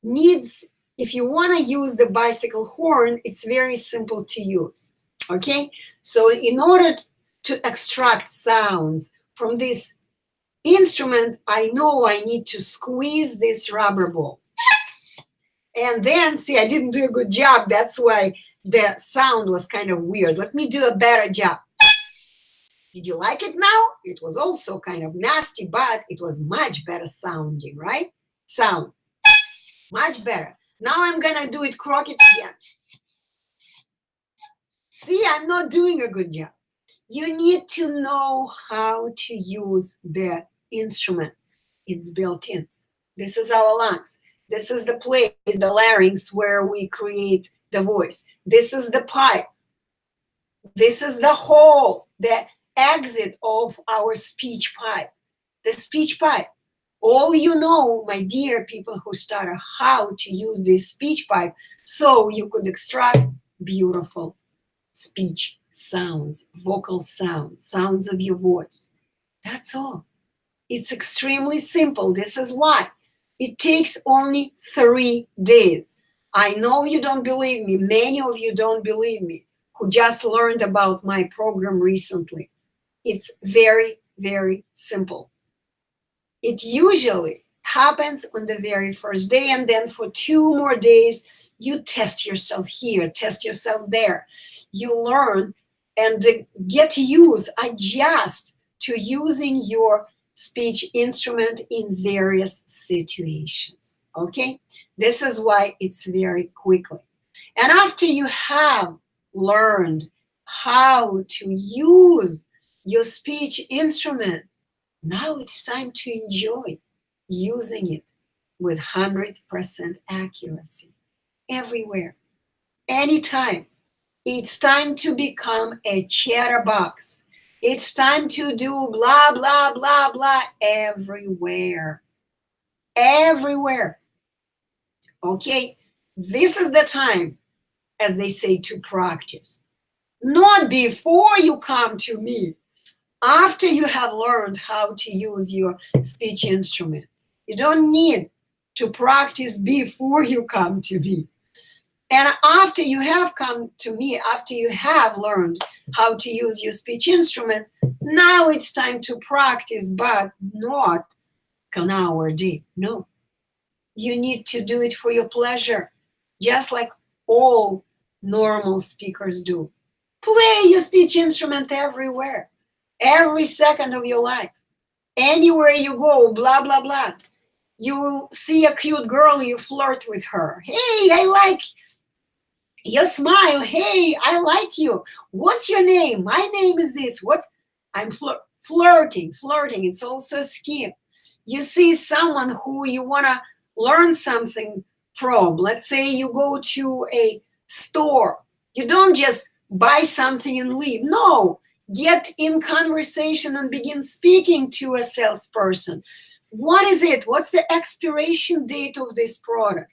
needs, if you want to use the bicycle horn, it's very simple to use. Okay, so in order to extract sounds from this instrument, I know I need to squeeze this rubber ball. And then, see, I didn't do a good job. That's why the sound was kind of weird. Let me do a better job. Did you like it now? It was also kind of nasty, but it was much better sounding, right? Sound. Much better. Now I'm going to do it crooked again. See, I'm not doing a good job. You need to know how to use the instrument. It's built in. This is our lungs. This is the place, the larynx, where we create the voice. This is the pipe. This is the hole, the exit of our speech pipe. The speech pipe. All you know, my dear people who stutter, how to use this speech pipe so you could extract beautiful speech sounds, vocal sounds, sounds of your voice. That's all. It's extremely simple. This is why. It takes only 3 days. I know you don't believe me. Many of you don't believe me who just learned about my program recently. It's very, very simple. It usually happens on the very first day, and then for 2 more days, you test yourself here, test yourself there. You learn and get used, adjust to using your speech instrument in various situations. Okay? This is why it's very quickly. And after you have learned how to use your speech instrument, now it's time to enjoy using it with 100% accuracy everywhere, anytime. It's time to become a chatterbox. It's time to do blah, blah, blah, blah everywhere. Everywhere. Okay? This is the time, as they say, to practice. Not before you come to me, after you have learned how to use your speech instrument. You don't need to practice before you come to me. And after you have come to me, after you have learned how to use your speech instrument, now it's time to practice, but not an hour a day. No. You need to do it for your pleasure, just like all normal speakers do. Play your speech instrument everywhere, every second of your life. Anywhere you go, blah, blah, blah. You see a cute girl, you flirt with her. Hey, I like your smile. Hey, I like you. What's your name? My name is this. What? I'm flirting. It's also a skill. You see someone who you want to learn something from. Let's say you go to a store. You don't just buy something and leave. No, get in conversation and begin speaking to a salesperson. What is it? What's the expiration date of this product?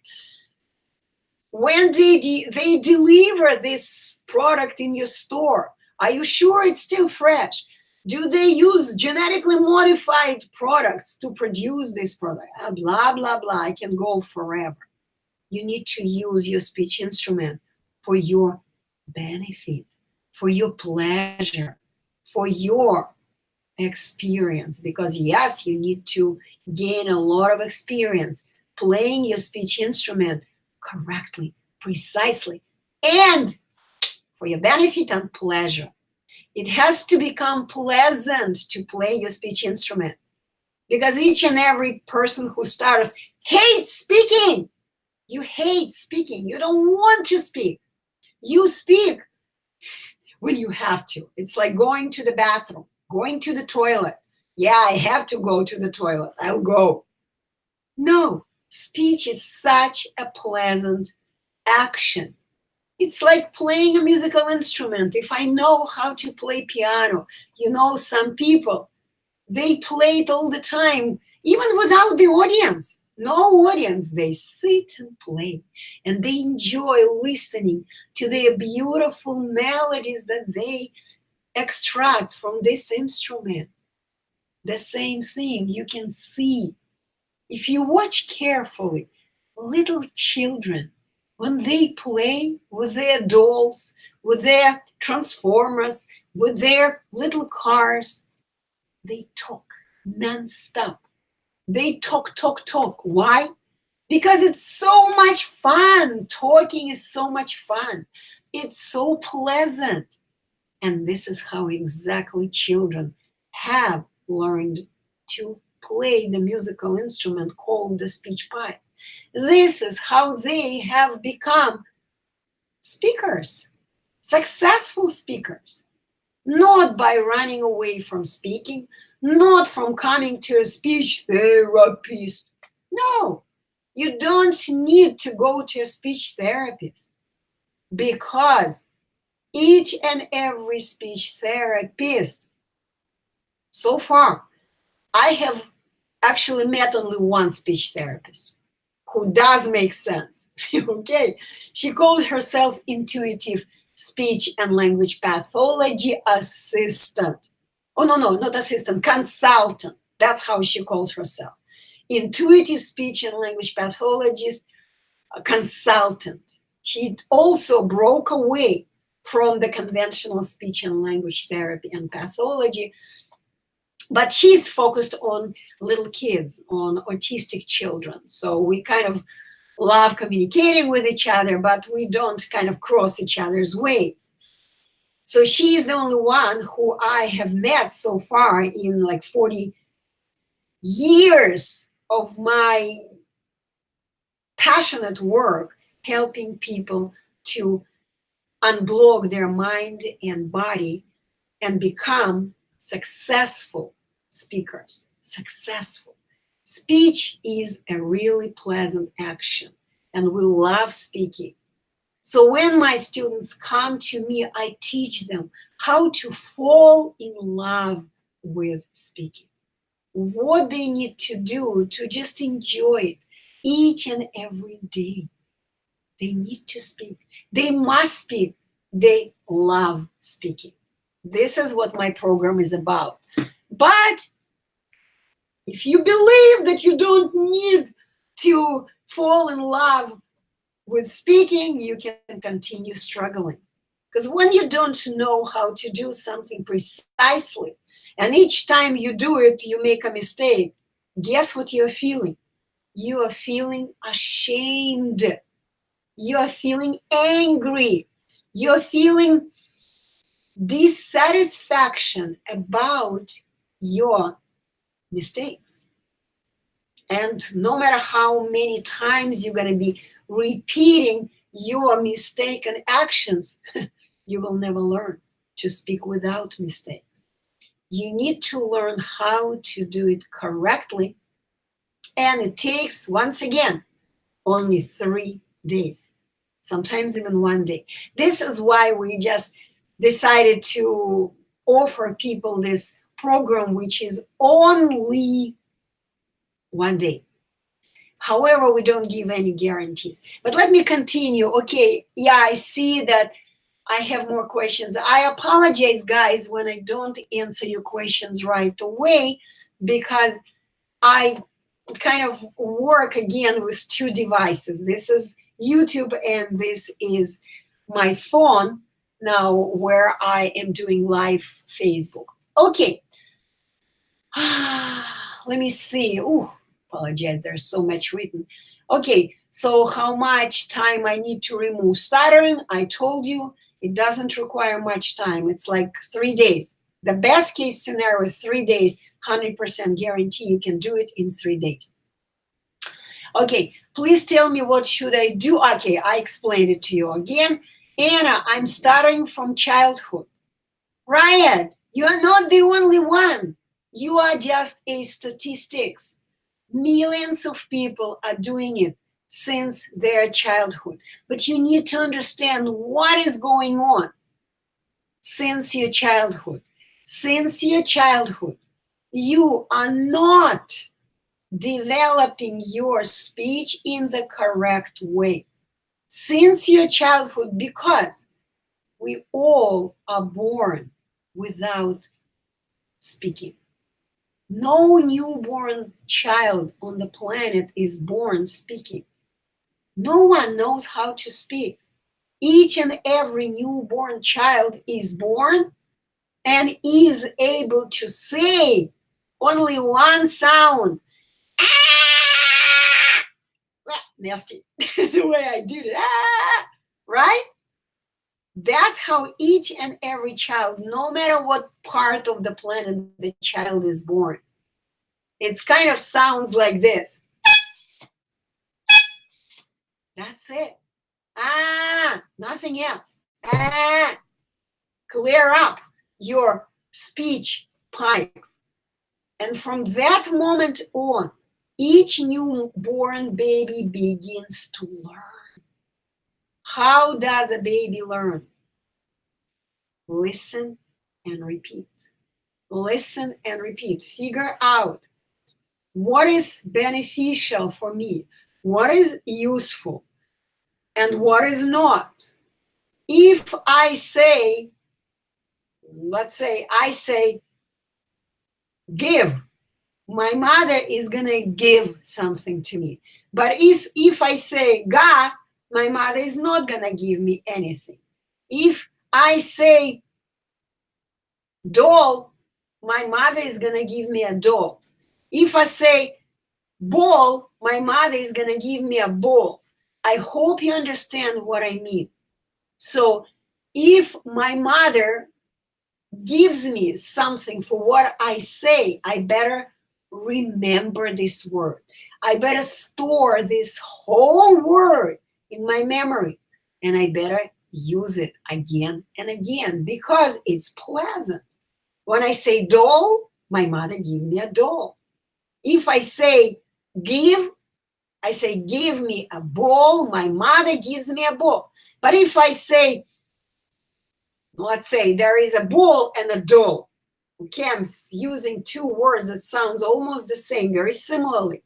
When they deliver this product in your store, are you sure it's still fresh? Do they use genetically modified products to produce this product? Blah, blah, blah. I can go forever. You need to use your speech instrument for your benefit, for your pleasure, for your experience. Because yes, you need to gain a lot of experience playing your speech instrument correctly, precisely, and for your benefit and pleasure. It has to become pleasant to play your speech instrument, because each and every person who starts hates speaking. You hate speaking. You don't want to speak. You speak when you have to. It's like going to the bathroom, going to the toilet. Yeah, I have to go to the toilet. I'll go. No, speech is such a pleasant action. It's like playing a musical instrument. If I know how to play piano, some people, they play it all the time, even without the audience. No audience. They sit and play, and they enjoy listening to their beautiful melodies that they extract from this instrument. The same thing you can see. If you watch carefully, little children, when they play with their dolls, with their transformers, with their little cars, they talk non-stop. They talk. Why? Because it's so much fun. Talking is so much fun. It's so pleasant. And this is how exactly children have learned to play the musical instrument called the speech pipe. This is how they have become speakers, successful speakers, not by running away from speaking, not from coming to a speech therapist. No, you don't need to go to a speech therapist, because each and every speech therapist, so far, I have actually met only one speech therapist who does make sense. Okay, she calls herself intuitive speech and language pathology assistant. Oh, no, not assistant, consultant. That's how she calls herself. Intuitive speech and language pathologist, consultant. She also broke away from the conventional speech and language therapy and pathology, but she's focused on little kids, on autistic children. So we kind of love communicating with each other, but we don't kind of cross each other's ways. So she is the only one who I have met so far in like 40 years of my passionate work, helping people to unblock their mind and body and become successful speakers. Successful. Speech is a really pleasant action, and we love speaking. So when my students come to me, I teach them how to fall in love with speaking. What they need to do to just enjoy it each and every day. They need to speak. They must speak. They love speaking. This is what my program is about. But if you believe that you don't need to fall in love with speaking, you can continue struggling. Because when you don't know how to do something precisely, and each time you do it, you make a mistake, guess what you're feeling? You are feeling ashamed. You are feeling angry. You're feeling dissatisfaction about your mistakes. And no matter how many times you're going to be repeating your mistaken actions, you will never learn to speak without mistakes. You need to learn how to do it correctly. And it takes, once again, only 3 days, sometimes even 1 day. This is why we just decided to offer people this program, which is only 1 day. However, we don't give any guarantees. But let me continue. Okay, yeah, I see that I have more questions. I apologize, guys, when I don't answer your questions right away, because I kind of work again with 2 devices. This is YouTube and this is my phone now where I am doing live Facebook. Okay. Let me see. Oh, apologize. There's so much written. Okay. So how much time I need to remove stuttering? I told you it doesn't require much time. It's like 3 days. The best case scenario is 3 days, 100% guarantee you can do it in 3 days. Okay, please tell me what should I do. Okay, I explained it to you again. Anna, I'm stuttering from childhood. Riot, you are not the only one. You are just a statistics. Millions of people are doing it since their childhood. But you need to understand what is going on since your childhood. Since your childhood, you are not developing your speech in the correct way. Since your childhood, because we all are born without speaking. No newborn child on the planet is born speaking. No one knows how to speak. Each and every newborn child is born and is able to say only one sound. Ah! Nasty, the way I did it. Ah! Right? That's how each and every child, no matter what part of the planet the child is born, it's kind of sounds like this. That's it. Ah, nothing else. Ah, clear up your speech pipe. And from that moment on, each newborn baby begins to learn. How does a baby learn? Listen and repeat. Listen and repeat. Figure out what is beneficial for me, what is useful, and what is not. If I say, let's say I say, give, my mother is going to give something to me. But if I say God, my mother is not going to give me anything. If I say doll, my mother is going to give me a doll. If I say ball, my mother is going to give me a ball. I hope you understand what I mean. So if my mother gives me something for what I say, I better remember this word. I better store this whole word in my memory and I better use it again and again because it's pleasant. When I say doll, my mother give me a doll. If I say give, I say give me a ball, my mother gives me a ball. But if I say, let's say there is a ball and a doll, okay, I'm using two words that sounds almost the same, very similarly.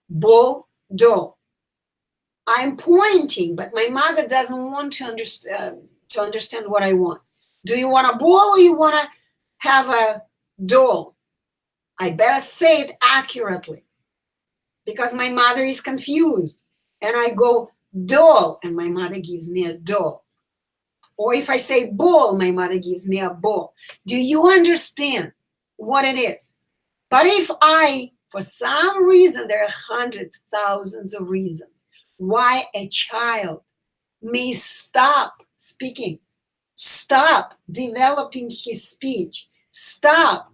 Ball, doll. I'm pointing, but my mother doesn't want to understand what I want. Do you want a ball or you want to have a doll? I better say it accurately because my mother is confused. And I go doll, and my mother gives me a doll. Or if I say ball, my mother gives me a ball. Do you understand what it is? But if I, for some reason, there are hundreds, thousands of reasons why a child may stop speaking, stop developing his speech, stop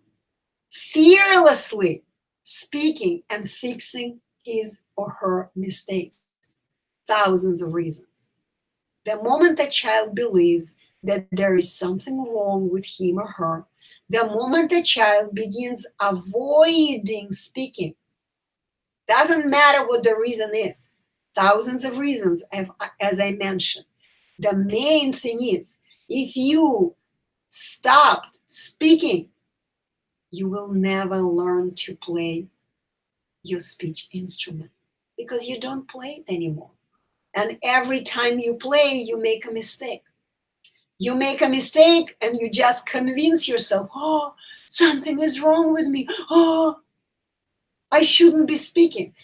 fearlessly speaking and fixing his or her mistakes. Thousands of reasons. The moment a child believes that there is something wrong with him or her, the moment a child begins avoiding speaking, doesn't matter what the reason is, thousands of reasons, as I mentioned. The main thing is, if you stopped speaking, you will never learn to play your speech instrument because you don't play it anymore. And every time you play, you make a mistake. You make a mistake and you just convince yourself, oh, something is wrong with me. Oh, I shouldn't be speaking.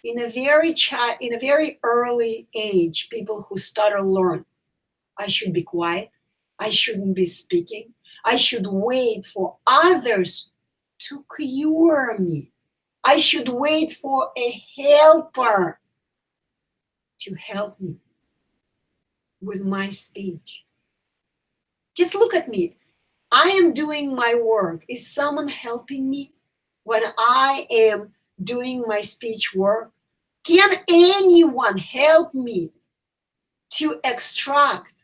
In a very early age, people who stutter learn, I should be quiet. I shouldn't be speaking. I should wait for others to cure me. I should wait for a helper to help me with my speech. Just look at me. I am doing my work. Is someone helping me when I am doing my speech work? Can anyone help me to extract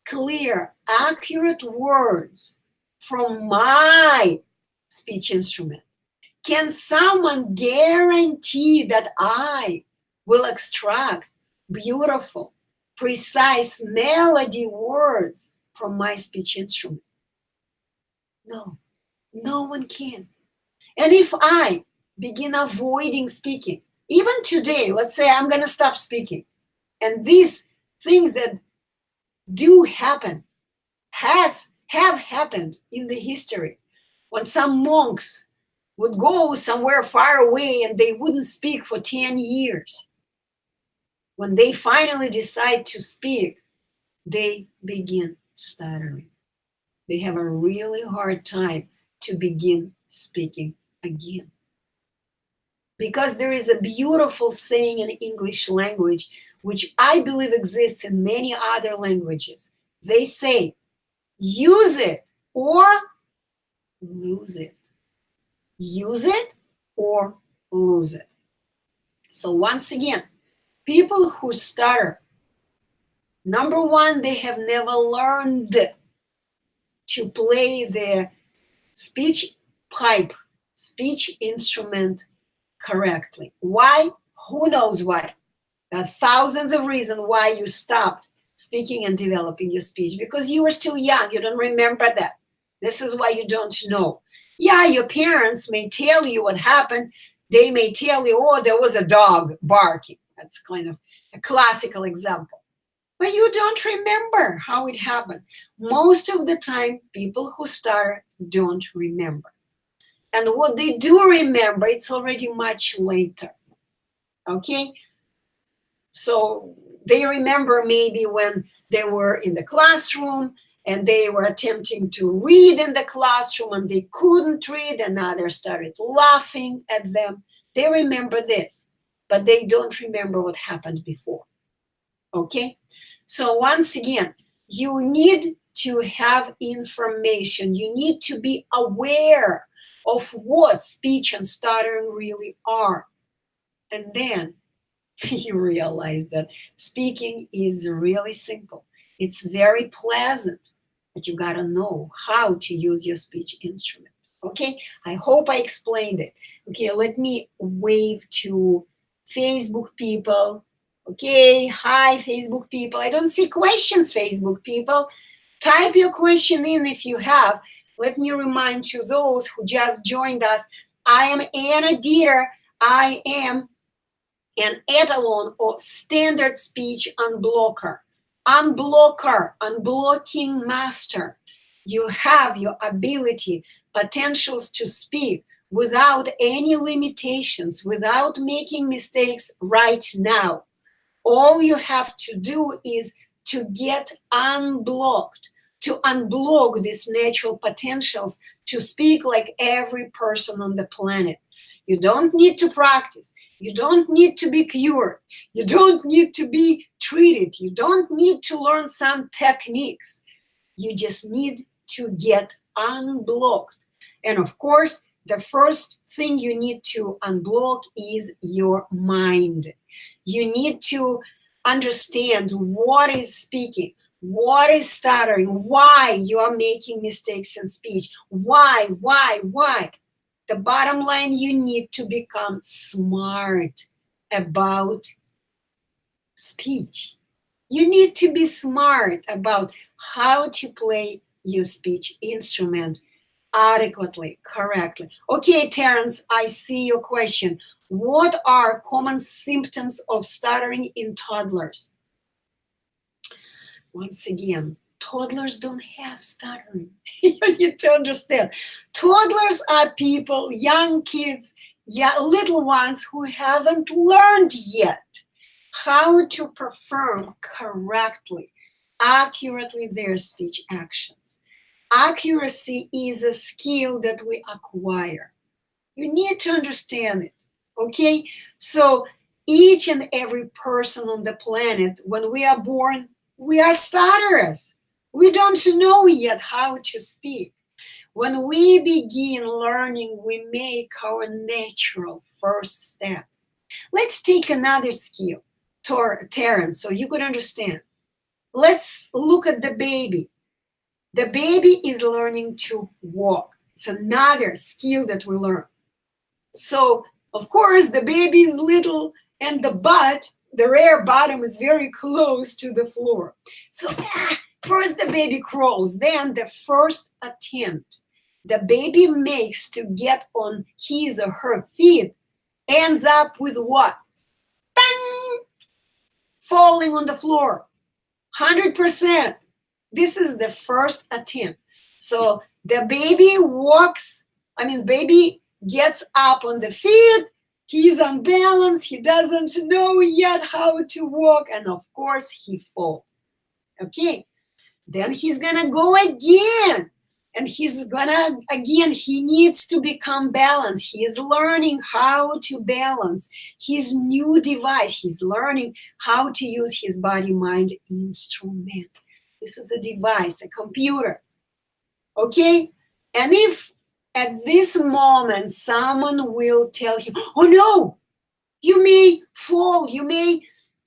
clear, accurate words from my speech instrument? Can someone guarantee that I will extract beautiful, precise melody words from my speech instrument? No, no one can. And if I begin avoiding speaking, even today, let's say I'm going to stop speaking, and these things that do happen have happened in the history when some monks would go somewhere far away and they wouldn't speak for 10 years. When they finally decide to speak, they begin stuttering. They have a really hard time to begin speaking again. Because there is a beautiful saying in English language, which I believe exists in many other languages. They say, use it or lose it. Use it or lose it. So once again, people who stutter, number one, they have never learned to play their speech pipe, speech instrument correctly. Why? Who knows why? There are thousands of reasons why you stopped speaking and developing your speech, because you were still young. You don't remember that. This is why you don't know. Yeah, your parents may tell you what happened. They may tell you, oh, there was a dog barking. That's kind of a classical example. But you don't remember how it happened. Most of the time, people who stutter don't remember. And what they do remember, it's already much later. Okay? So they remember maybe when they were in the classroom and they were attempting to read in the classroom and they couldn't read and others started laughing at them. They remember this, but they don't remember what happened before. Okay? So once again, you need to have information. You need to be aware of what speech and stuttering really are. And then you realize that speaking is really simple. It's very pleasant, but you gotta know how to use your speech instrument. Okay, I hope I explained it. Okay, let me wave to Facebook people. Okay, hi Facebook people. I don't see questions, Facebook people. Type your question in if you have. Let me remind you, those who just joined us, I am Anna Dieter. I am an Etalon or standard speech unblocker. Unblocking master. You have your ability, potentials to speak without any limitations, without making mistakes right now. All you have to do is to get unblocked, to unblock these natural potentials to speak like every person on the planet. You don't need to practice. You don't need to be cured. You don't need to be treated. You don't need to learn some techniques. You just need to get unblocked. And of course, the first thing you need to unblock is your mind. You need to understand what is speaking, what is stuttering, why you are making mistakes in speech, why. The bottom line, you need to become smart about speech. You need to be smart about how to play your speech instrument adequately, correctly. Okay, Terence, I see your question. What are common symptoms of stuttering in toddlers? Once again, toddlers don't have stuttering. You need to understand. Toddlers are people, young kids, little ones who haven't learned yet how to perform correctly, accurately their speech actions. Accuracy is a skill that we acquire. You need to understand it, okay? So each and every person on the planet, when we are born, we are stutterers. We don't know yet how to speak. When we begin learning, we make our natural first steps. Let's take another skill, Terence, so you could understand. Let's look at the baby. The baby is learning to walk. It's another skill that we learn. So, of course, the baby is little and the butt, the rear bottom is very close to the floor. So first the baby crawls, then the first attempt the baby makes to get on his or her feet ends up with what? Bang! Falling on the floor. 100%. This is the first attempt. So the baby baby gets up on the feet, he's unbalanced, he doesn't know yet how to walk, and of course he falls. Okay, then he's gonna go again, and he needs to become balanced. He is learning how to balance his new device. He's learning how to use his body-mind instrument. This is a device, a computer. Okay? And if at this moment someone will tell him, oh no, you may fall, you may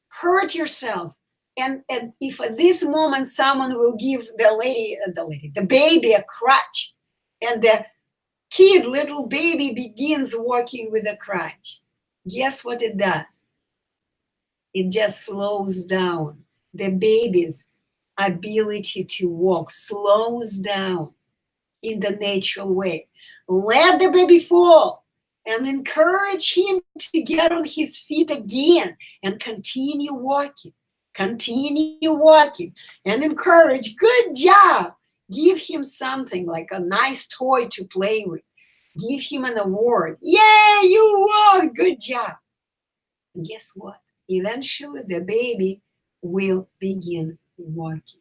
hurt yourself. And if at this moment someone will give the baby a crutch, and the little baby begins walking with a crutch, guess what it does? It just slows down. The baby's ability to walk slows down in the natural way. Let the baby fall and encourage him to get on his feet again and continue walking. Continue walking and encourage. Good job. Give him something like a nice toy to play with. Give him an award. Yay, you walked. Good job. And guess what? Eventually the baby will begin walking.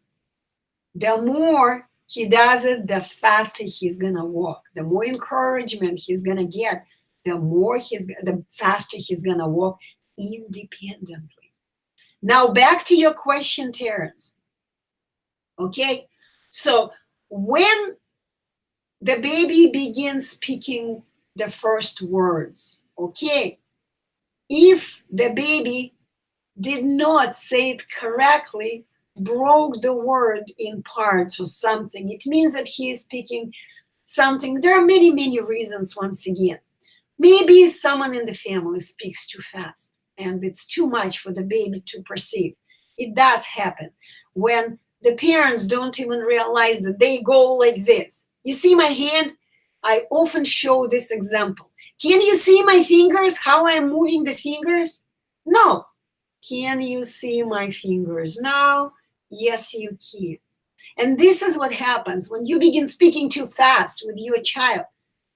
The more he does it, the faster he's gonna walk. The more encouragement he's gonna get, the faster he's gonna walk independently. Now back to your question, Terence. Okay, so when the baby begins speaking the first words, okay, if the baby did not say it correctly, broke the word in parts or something, it means that he is speaking something. There are many, many reasons once again. Maybe someone in the family speaks too fast and it's too much for the baby to perceive. It does happen when the parents don't even realize that they go like this. You see my hand? I often show this example. Can you see my fingers, how I'm moving the fingers? No. Can you see my fingers now? Yes, you can. And this is what happens when you begin speaking too fast with your child.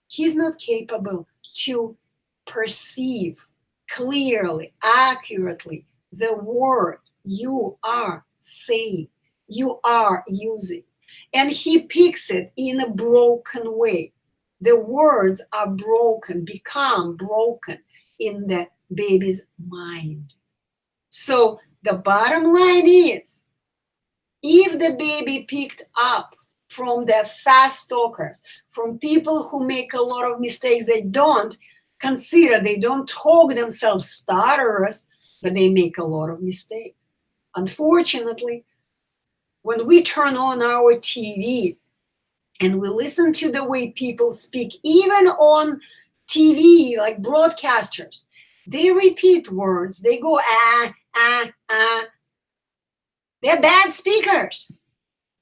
He's not capable to perceive clearly, accurately the word you are saying, you are using. And he picks it in a broken way. The words are broken, become broken in the baby's mind. So the bottom line is, if the baby picked up from the fast talkers, from people who make a lot of mistakes, they don't talk themselves stutterers, but they make a lot of mistakes. Unfortunately, when we turn on our TV and we listen to the way people speak, even on TV, like broadcasters, they repeat words, they go They're bad speakers.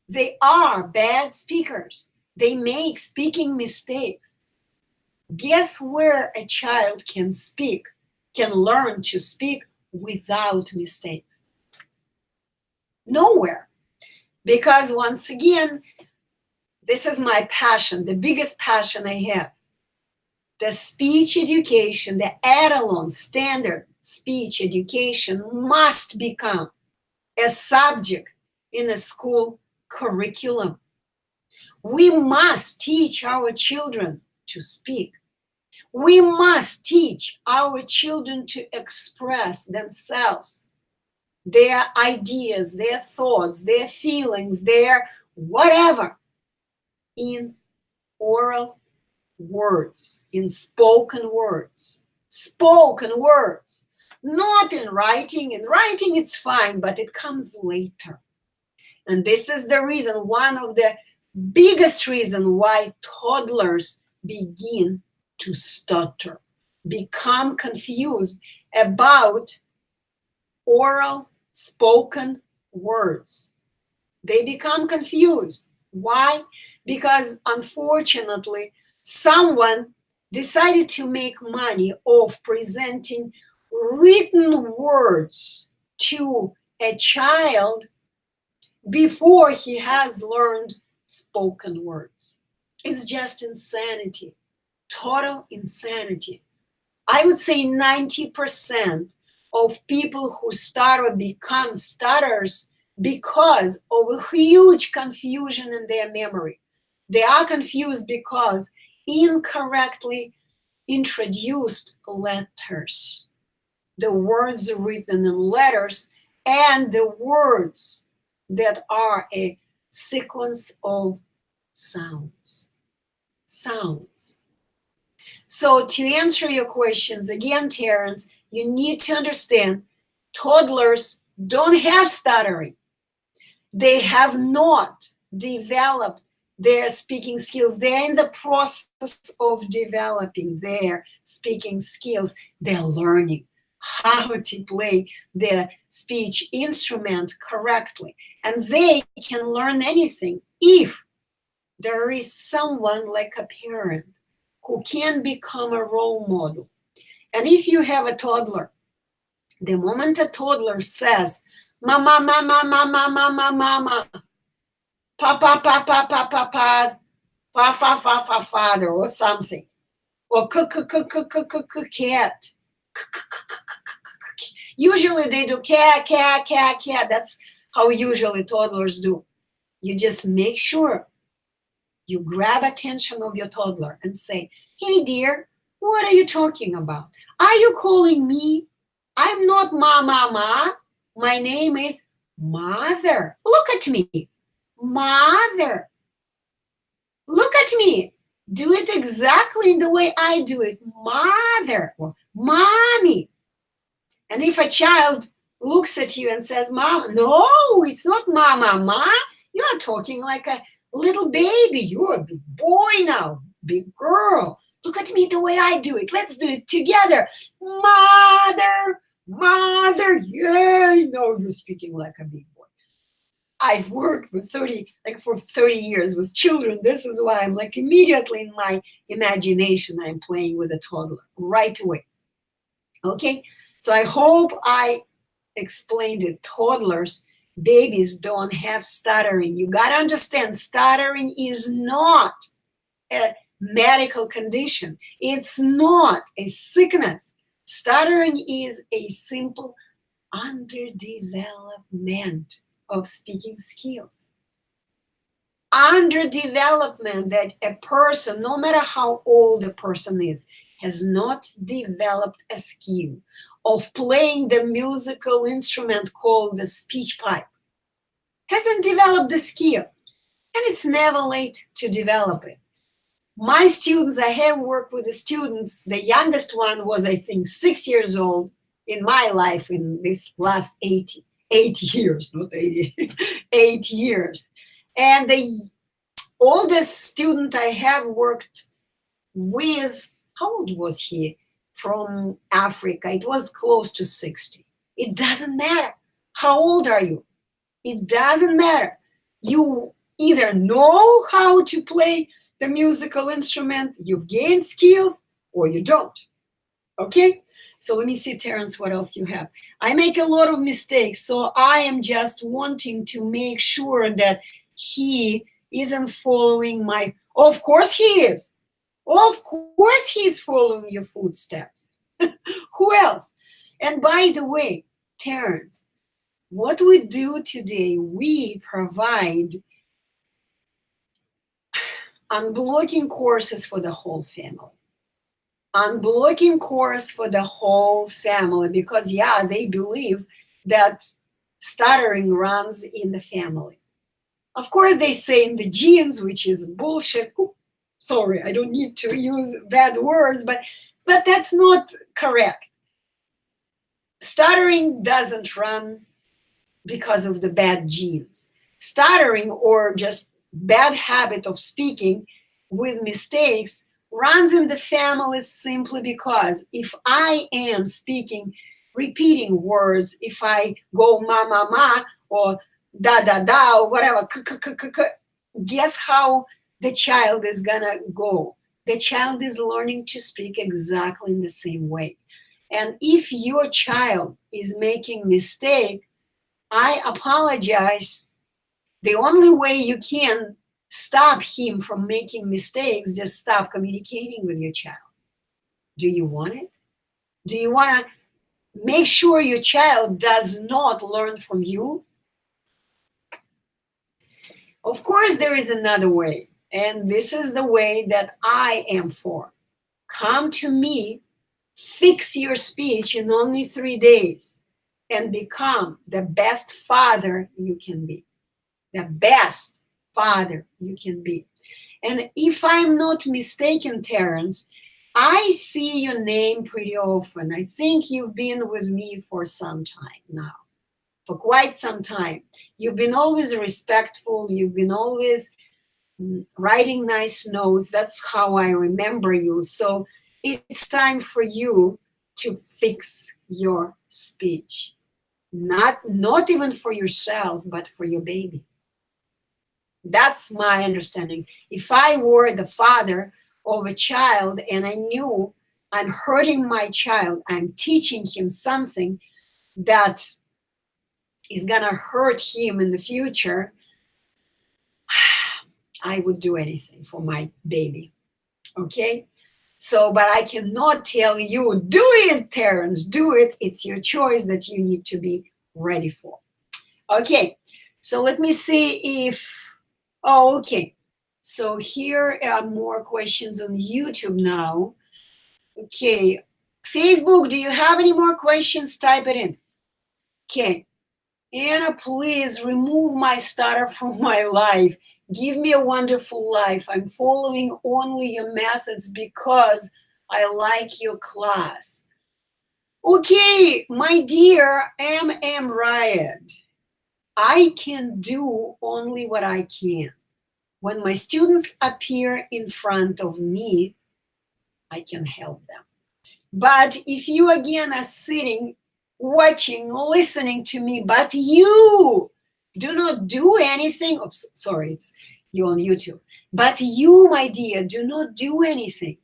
They are bad speakers. They make speaking mistakes. Guess where a child can speak, can learn to speak without mistakes? Nowhere. Because once again, this is my passion, the biggest passion I have. The speech education, the Etalon standard speech education must become a subject in a school curriculum. We must teach our children to speak. We must teach our children to express themselves, their ideas, their thoughts, their feelings, their whatever, in oral words, in spoken words. Spoken words, not in writing. In writing, it's fine, but it comes later. And this is the reason, one of the biggest reason why toddlers begin to stutter, become confused about oral spoken words. They become confused. Why? Because unfortunately, someone decided to make money off presenting written words to a child before he has learned spoken words. It's just insanity, total insanity. I would say 90% of people who stutter become stutters because of a huge confusion in their memory. They are confused because incorrectly introduced letters, the words written in letters, and the words that are a sequence of sounds. Sounds. So to answer your questions, again, Terrence, you need to understand toddlers don't have stuttering. They have not developed their speaking skills. They're in the process of developing their speaking skills. They're learning how to play the speech instrument correctly. And they can learn anything if there is someone like a parent who can become a role model. And if you have a toddler, the moment a toddler says, mama, mama, mama, mama, mama, papa, papa, papa, papa, fa, fa, fa, fa, father, or something, or cat. Usually they do cat, cat, cat, cat. That's how usually toddlers do. You just make sure you grab attention of your toddler and say, hey dear, what are you talking about? Are you calling me? I'm not mama. My name is mother. Look at me. Mother. Look at me. Do it exactly in the way I do it. Mother or mommy. And if a child looks at you and says, Mom, no, it's not Mama, Ma. You are talking like a little baby. You're a big boy now, big girl. Look at me the way I do it. Let's do it together. Mother, mother. Yeah, I know you're speaking like a big boy. I've worked with for 30 years with children. This is why I'm like immediately in my imagination, I'm playing with a toddler right away. Okay, so I hope I explained it. Toddlers, babies don't have stuttering. You got to understand, stuttering is not a medical condition. It's not a sickness. Stuttering is a simple underdevelopment of speaking skills. Underdevelopment that a person, no matter how old a person is, has not developed a skill of playing the musical instrument called the speech pipe. Hasn't developed the skill, and it's never late to develop it. My students, I have worked with the students, the youngest one was, I think, 6 years old in my life in this last 8 years, not 80, 8 years. And the oldest student I have worked with, how old was he? From Africa. It was close to 60. It doesn't matter. How old are you? It doesn't matter. You either know how to play the musical instrument, you've gained skills, or you don't. Okay? So let me see, Terrence, what else you have. I make a lot of mistakes, so I am just wanting to make sure that he isn't following my... Of course he is. Of course he's following your footsteps. Who else? And by the way, Terrence, what we do today, we provide unblocking courses for the whole family. Unblocking course for the whole family because, yeah, they believe that stuttering runs in the family. Of course, they say in the genes, which is bullshit. Ooh, sorry, I don't need to use bad words, but that's not correct. Stuttering doesn't run because of the bad genes. Stuttering or just bad habit of speaking with mistakes runs in the family simply because if I am speaking, repeating words, if I go ma, ma, ma, or da, da, da, or whatever, guess how the child is gonna go? The child is learning to speak exactly in the same way. And if your child is making mistake, I apologize. The only way you can stop him from making mistakes, just stop communicating with your child. Do you want it? Do you want to make sure your child does not learn from you? Of course, there is another way, and this is the way that I am for. Come to me, fix your speech in only 3 days, and become the best father you can be. The best father you can be. And if I'm not mistaken, Terrence, I see your name pretty often. I think you've been with me for some time now, for quite some time. You've been always respectful. You've been always writing nice notes. That's how I remember you. So it's time for you to fix your speech. Not even for yourself, but for your baby. That's my understanding. If I were the father of a child and I knew I'm hurting my child, I'm teaching him something that is gonna hurt him in the future, I would do anything for my baby. Okay? So, but I cannot tell you, do it, Terrence, do it. It's your choice that you need to be ready for. Okay, so let me see if, oh, okay. So here are more questions on YouTube now. Okay, Facebook, do you have any more questions? Type it in. Okay, Anna, please remove my stutter from my life. Give me a wonderful life. I'm following only your methods because I like your class. Okay, my dear Riot, I can do only what I can. When my students appear in front of me, I can help them. But if you again are sitting, watching, listening to me, but you do not do anything, oops, sorry, it's you on YouTube, but you, my dear, do not do anything,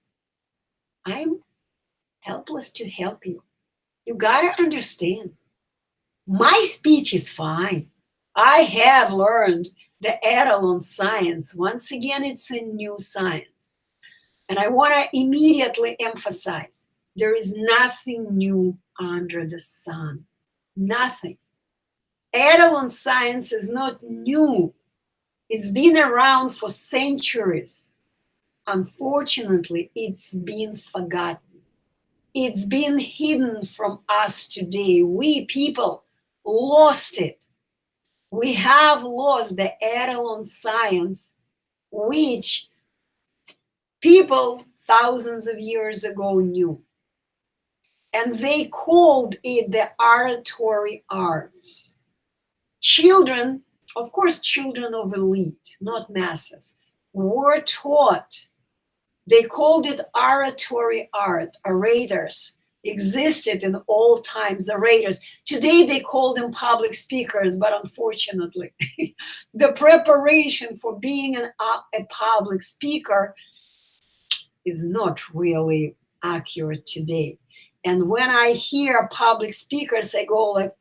I'm helpless to help you. You gotta understand, my speech is fine. I have learned the Etalon science. Once again, it's a new science. And I want to immediately emphasize, there is nothing new under the sun. Nothing. Etalon science is not new. It's been around for centuries. Unfortunately, it's been forgotten. It's been hidden from us today. We people lost it. We have lost the Etalon science, which people thousands of years ago knew. And they called it the oratory arts. Children, of course, children of elite, not masses, were taught. They called it oratory art. Orators existed in all times, orators. Today they call them public speakers, but unfortunately, the preparation for being a public speaker is not really accurate today. And when I hear public speakers, I go like,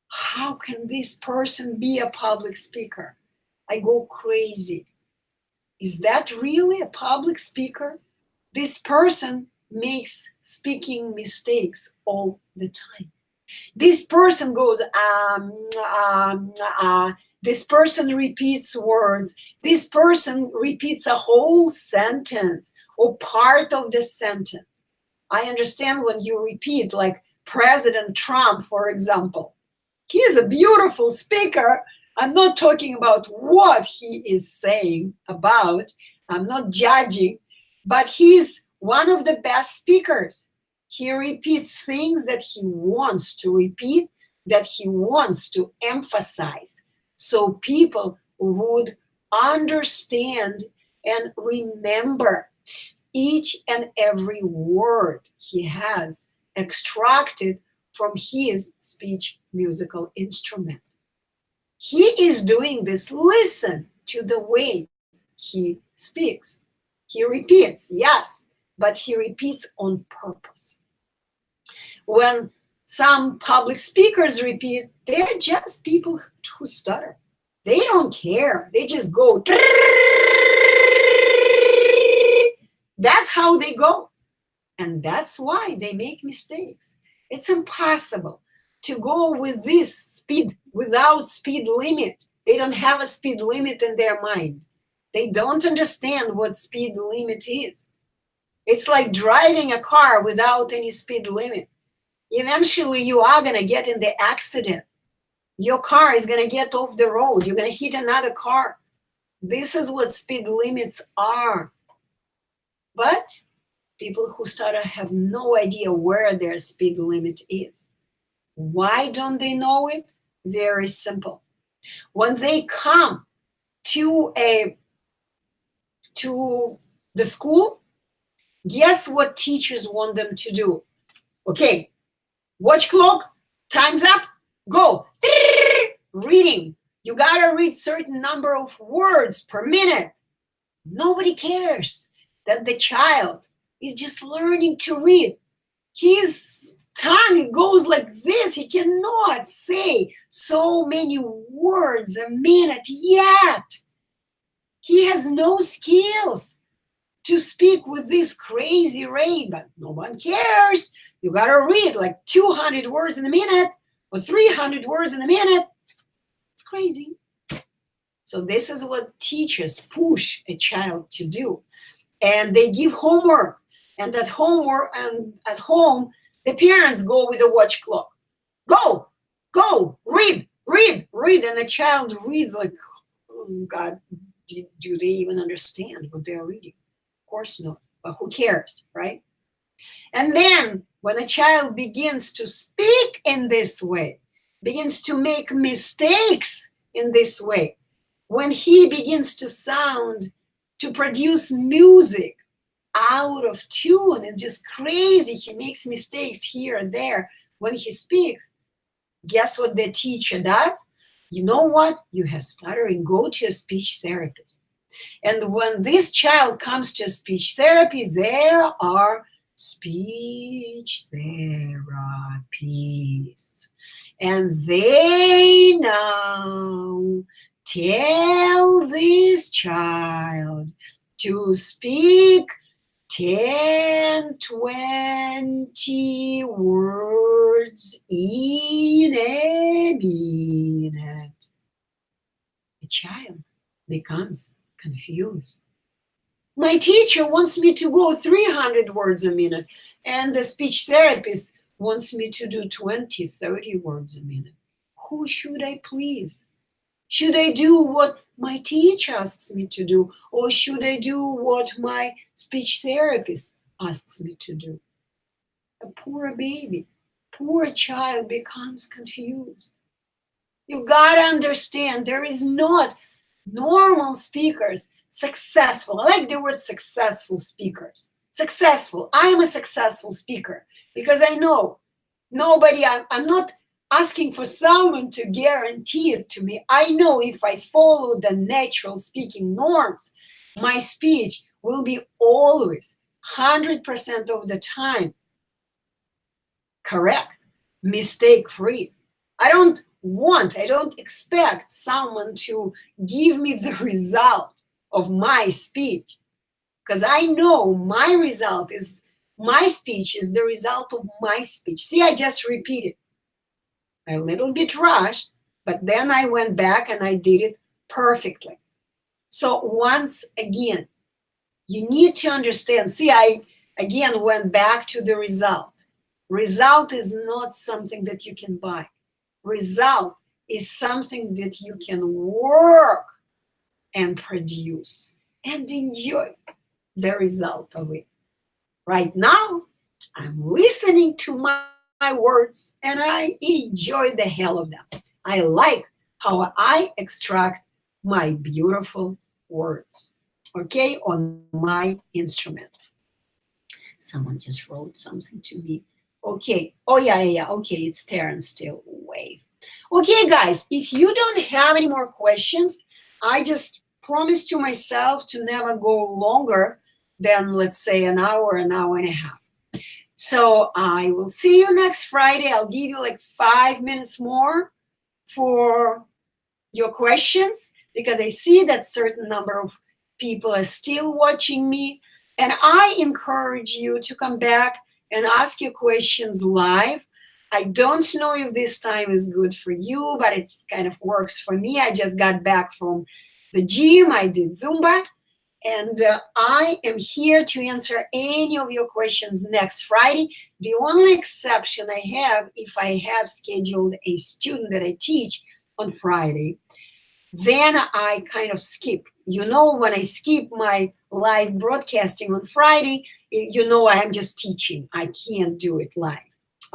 how can this person be a public speaker? I go crazy. Is that really a public speaker? This person makes speaking mistakes all the time. This person goes, this person repeats words. This person repeats a whole sentence or part of the sentence. I understand when you repeat, like President Trump, for example. He is a beautiful speaker. I'm not talking about what he is saying about. I'm not judging, but he's one of the best speakers. He repeats things that he wants to repeat, that he wants to emphasize, so people would understand and remember each and every word he has extracted from his speech musical instrument. He is doing this. Listen to the way he speaks. He repeats, yes, but he repeats on purpose. When some public speakers repeat, they're just people who stutter. They don't care. They just go. That's how they go. And that's why they make mistakes. It's impossible to go with this speed without speed limit. They don't have a speed limit in their mind. They don't understand what speed limit is. It's like driving a car without any speed limit. Eventually, you are going to get in the accident. Your car is going to get off the road. You're going to hit another car. This is what speed limits are. But people who stutter have no idea where their speed limit is. Why don't they know it? Very simple. When they come to the school, guess what teachers want them to do? Okay, watch clock, time's up, go. Reading. You gotta read certain number of words per minute. Nobody cares that the child is just learning to read. His tongue goes like this. He cannot say so many words a minute yet. He has no skills to speak with this crazy rate, but no one cares. You gotta read like 200 words in a minute or 300 words in a minute. It's crazy. So this is what teachers push a child to do. And they give homework. And that homework, and at home, the parents go with a watch clock. Go, read. And the child reads like, oh God, do they even understand what they're reading? Of course not, but who cares, right? And then when a child begins to speak in this way, begins to make mistakes in this way, when he begins to sound, to produce music out of tune, it's just crazy. He makes mistakes here and there when he speaks. Guess what the teacher does? You know what? You have stuttering. Go to a speech therapist. And when this child comes to speech therapy, there are speech therapists. And they now tell this child to speak 10, 20 words in a minute. The child becomes confused. My teacher wants me to go 300 words a minute, and the speech therapist wants me to do 20, 30 words a minute. Who should I please? Should I do what my teacher asks me to do, or should I do what my speech therapist asks me to do? A poor baby, poor child becomes confused. You gotta understand, there is not normal speakers, successful. I like the word successful speakers. Successful. I am a successful speaker because I know nobody, I'm not asking for someone to guarantee it to me. I know if I follow the natural speaking norms, my speech will be always 100% of the time correct, mistake-free. I don't expect someone to give me the result of my speech because I know my speech is the result of my speech. See, I just repeated. A little bit rushed, but then I went back and I did it perfectly. So once again, you need to understand. See, I again went back to the result. Result is not something that you can buy. Result is something that you can work and produce and enjoy the result of it. Right now, I'm listening to my words and I enjoy the hell of them. I like how I extract my beautiful words, okay, on my instrument. Someone just wrote something to me. Okay. Oh, yeah. Okay, it's Terrence still. Wave. Okay, guys, if you don't have any more questions, I just promised to myself to never go longer than, let's say, an hour and a half. So I will see you next Friday. I'll give you like 5 minutes more for your questions because I see that certain number of people are still watching me. And I encourage you to come back and ask your questions live. I don't know if this time is good for you, but it kind of works for me. I just got back from the gym. I did Zumba. And I am here to answer any of your questions next Friday. The only exception I have, if I have scheduled a student that I teach on Friday, then I kind of skip. You know, when I skip my live broadcasting on Friday, you know I am just teaching. I can't do it live.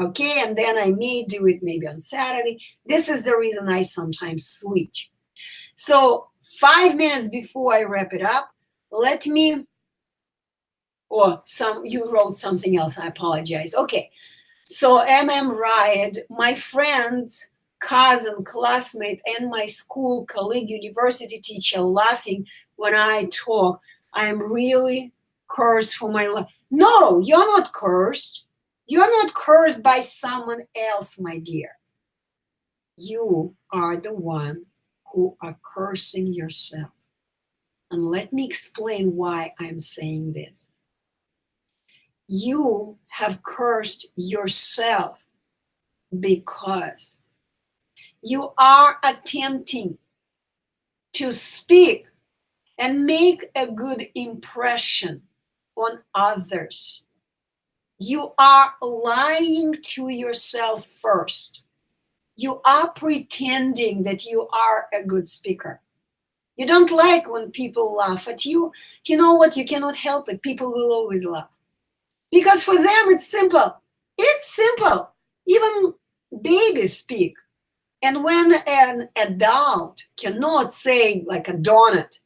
Okay, and then I may do it maybe on Saturday. This is the reason I sometimes switch. So 5 minutes before I wrap it up, let me, you wrote something else, I apologize. Okay, so Riot, my friend, cousin, classmate, and my school colleague, university teacher, laughing when I talk. I'm really cursed for my life. No, you're not cursed. You're not cursed by someone else, my dear. You are the one who are cursing yourself. And let me explain why I'm saying this. You have cursed yourself because you are attempting to speak and make a good impression on others. You are lying to yourself first. You are pretending that you are a good speaker. You don't like when people laugh at you. You know what? You cannot help it. People will always laugh. Because for them, it's simple. It's simple. Even babies speak. And when an adult cannot say like a donut,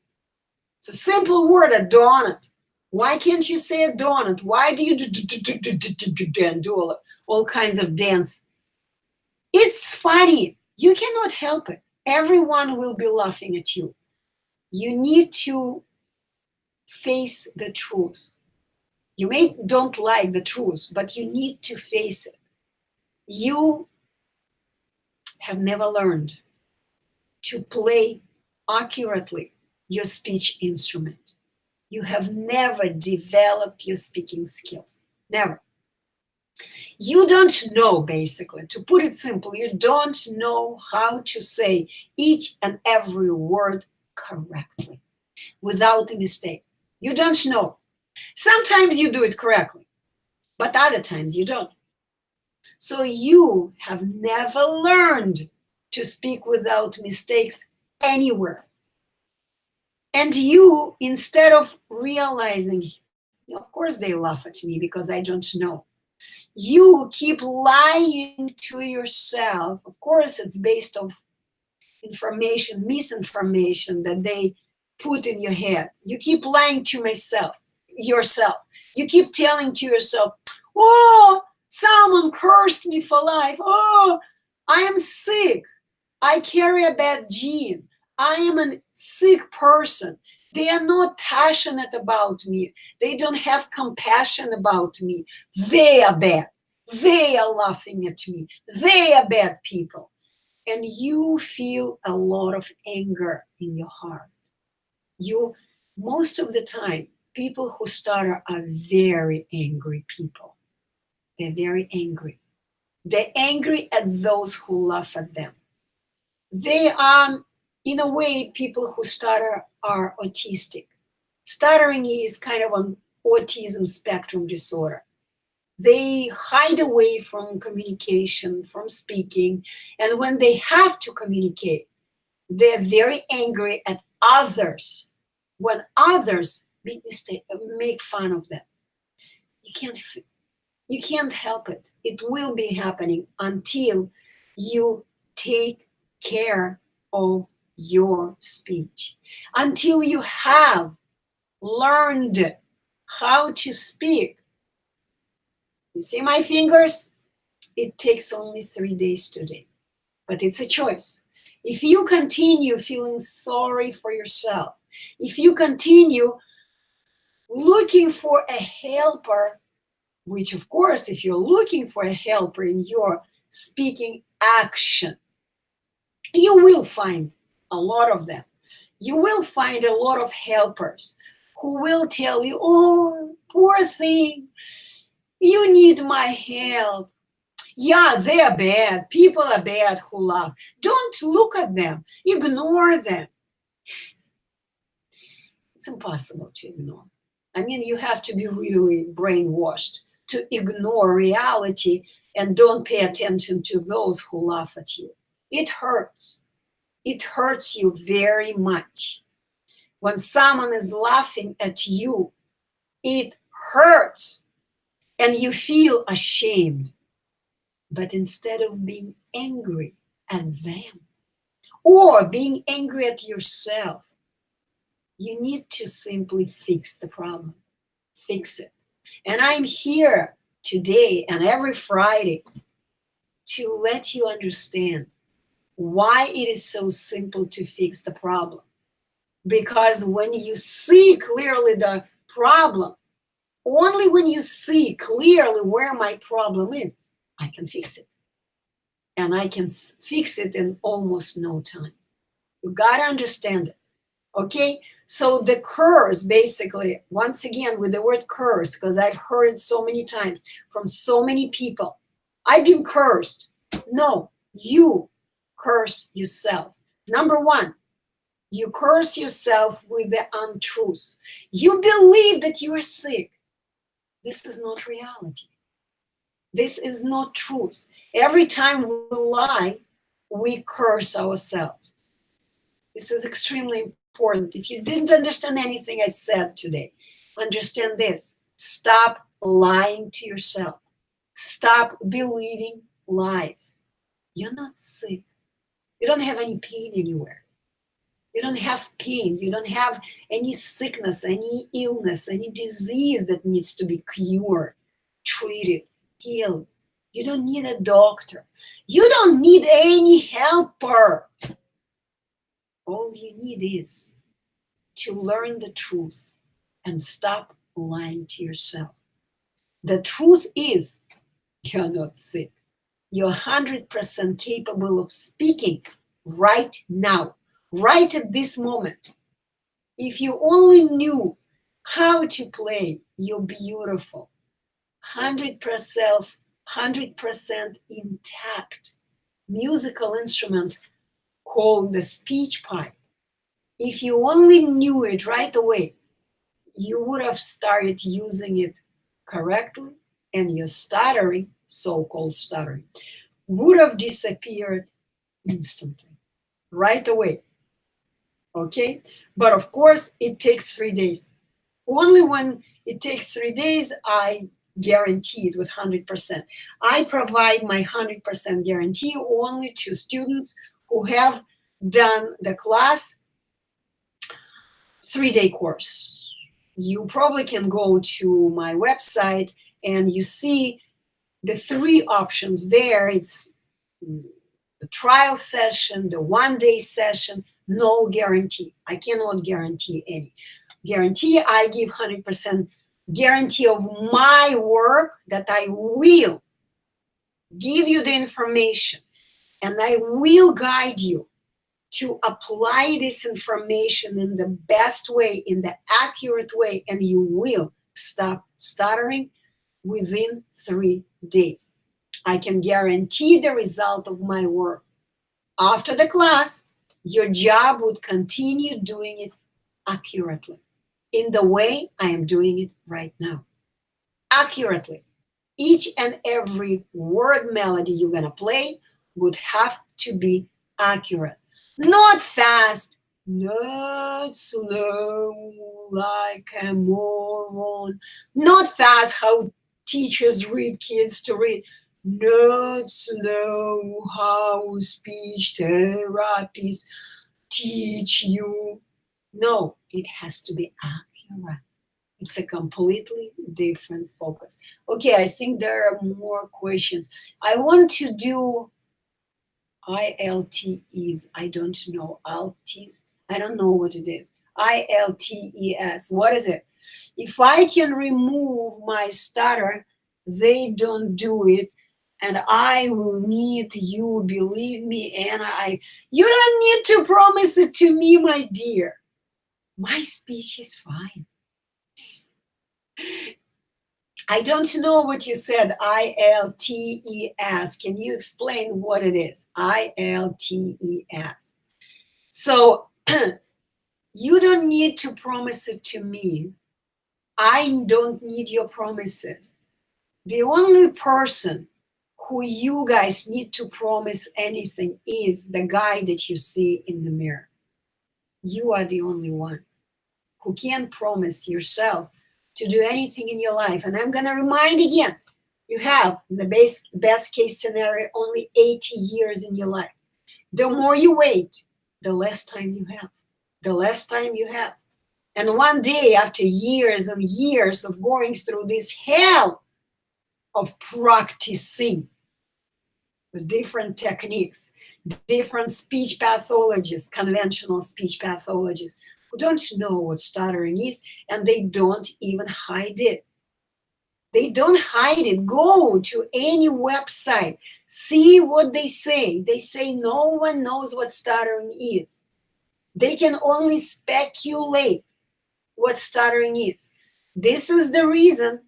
it's a simple word, a donut. Why can't you say a donut? Why do you do all kinds of dance? It's funny. You cannot help it. Everyone will be laughing at you. You need to face the truth. You may don't like the truth, but you need to face it. You have never learned to play accurately your speech instrument. You have never developed your speaking skills. Never. You don't know, basically, to put it simple, you don't know how to say each and every word correctly without a mistake. You don't know. Sometimes you do it correctly, but other times you don't. So you have never learned to speak without mistakes anywhere. And you, instead of realizing, of course they laugh at me because I don't know, you keep lying to yourself. Of course, it's based on information, misinformation that they put in your head. You keep lying to yourself. You keep telling to yourself, oh, someone cursed me for life. Oh, I am sick. I carry a bad gene. I am a sick person. They are not passionate about me. They don't have compassion about me. They are bad. They are laughing at me. They are bad people. And you feel a lot of anger in your heart. Most of the time, people who stutter are very angry people. They're very angry. They're angry at those who laugh at them. They are, in a way, people who stutter are autistic. Stuttering is kind of an autism spectrum disorder. They hide away from communication, from speaking, and when they have to communicate, they're very angry at others when others make fun of them. You can't help it. It will be happening until you take care of your speech, until you have learned how to speak. You see my fingers? It takes only 3 days today, but it's a choice. If you continue feeling sorry for yourself, if you continue looking for a helper, which of course, if you're looking for a helper in your speaking action, you will find a lot of them. You will find a lot of helpers who will tell you, oh, poor thing, you need my help. Yeah, they're bad. People are bad who laugh. Don't look at them. Ignore them. It's impossible to ignore. I mean, you have to be really brainwashed to ignore reality and don't pay attention to those who laugh at you. It hurts. It hurts you very much. When someone is laughing at you, it hurts and you feel ashamed. But instead of being angry at them or being angry at yourself, you need to simply fix the problem. Fix it. And I'm here today and every Friday to let you understand why it is so simple to fix the problem. Because when you see clearly the problem, only when you see clearly where my problem is, I can fix it. And I can fix it in almost no time. You got to understand it. Okay? So the curse, basically, once again with the word curse, because I've heard it so many times from so many people. I've been cursed. No, you curse yourself. Number one, you curse yourself with the untruth. You believe that you are sick. This is not reality. This is not truth. Every time we lie, we curse ourselves. This is extremely important. If you didn't understand anything I said today, understand this. Stop lying to yourself. Stop believing lies. You're not sick. You don't have any pain anywhere. You don't have pain. You don't have any sickness, any illness, any disease that needs to be cured, treated, healed. You don't need a doctor. You don't need any helper. All you need is to learn the truth and stop lying to yourself. The truth is, you're not sick. You're 100% capable of speaking right now, right at this moment. If you only knew how to play your beautiful, 100% intact musical instrument called the speech pipe, if you only knew it right away, you would have started using it correctly, and your stuttering, so-called stuttering, would have disappeared instantly, right away. Okay? But of course, it takes 3 days. Only when it takes 3 days, I guarantee it with 100%. I provide my 100% guarantee only to students who have done the class 3-day course. You probably can go to my website and you see the 3 options there. It's the trial session, the 1-day session, no guarantee. I cannot guarantee any. Guarantee, I give 100% guarantee of my work, that I will give you the information and I will guide you to apply this information in the best way, in the accurate way, and you will stop stuttering within 3 days. I can guarantee the result of my work. After the class, your job would continue doing it accurately, in the way I am doing it right now. Accurately. Each and every word melody you're going to play would have to be accurate. Not fast, not slow like a moron. Not fast, how teachers read kids to read. Not slow, how speech therapists teach you. No, it has to be accurate. It's a completely different focus. Okay, I think there are more questions. I want to do ILTEs. I don't know. ALTEs. I don't know what it is. ILTES. What is it? If I can remove my stutter, they don't do it. And I will need you, believe me, Anna. You don't need to promise it to me, my dear. My speech is fine. I don't know what you said, ILTES. Can you explain what it is? ILTES. So you don't need to promise it to me. I don't need your promises. The only person who you guys need to promise anything is the guy that you see in the mirror. You are the only one who can promise yourself to do anything in your life. And I'm going to remind again, you have, in the best case scenario, only 80 years in your life. The more you wait, the less time you have. The less time you have. And one day, after years and years of going through this hell of practicing with different techniques, different speech pathologists, conventional speech pathologists, who don't know what stuttering is, and they don't even hide it. They don't hide it. Go to any website, see what they say. They say no one knows what stuttering is. They can only speculate what stuttering is. This is the reason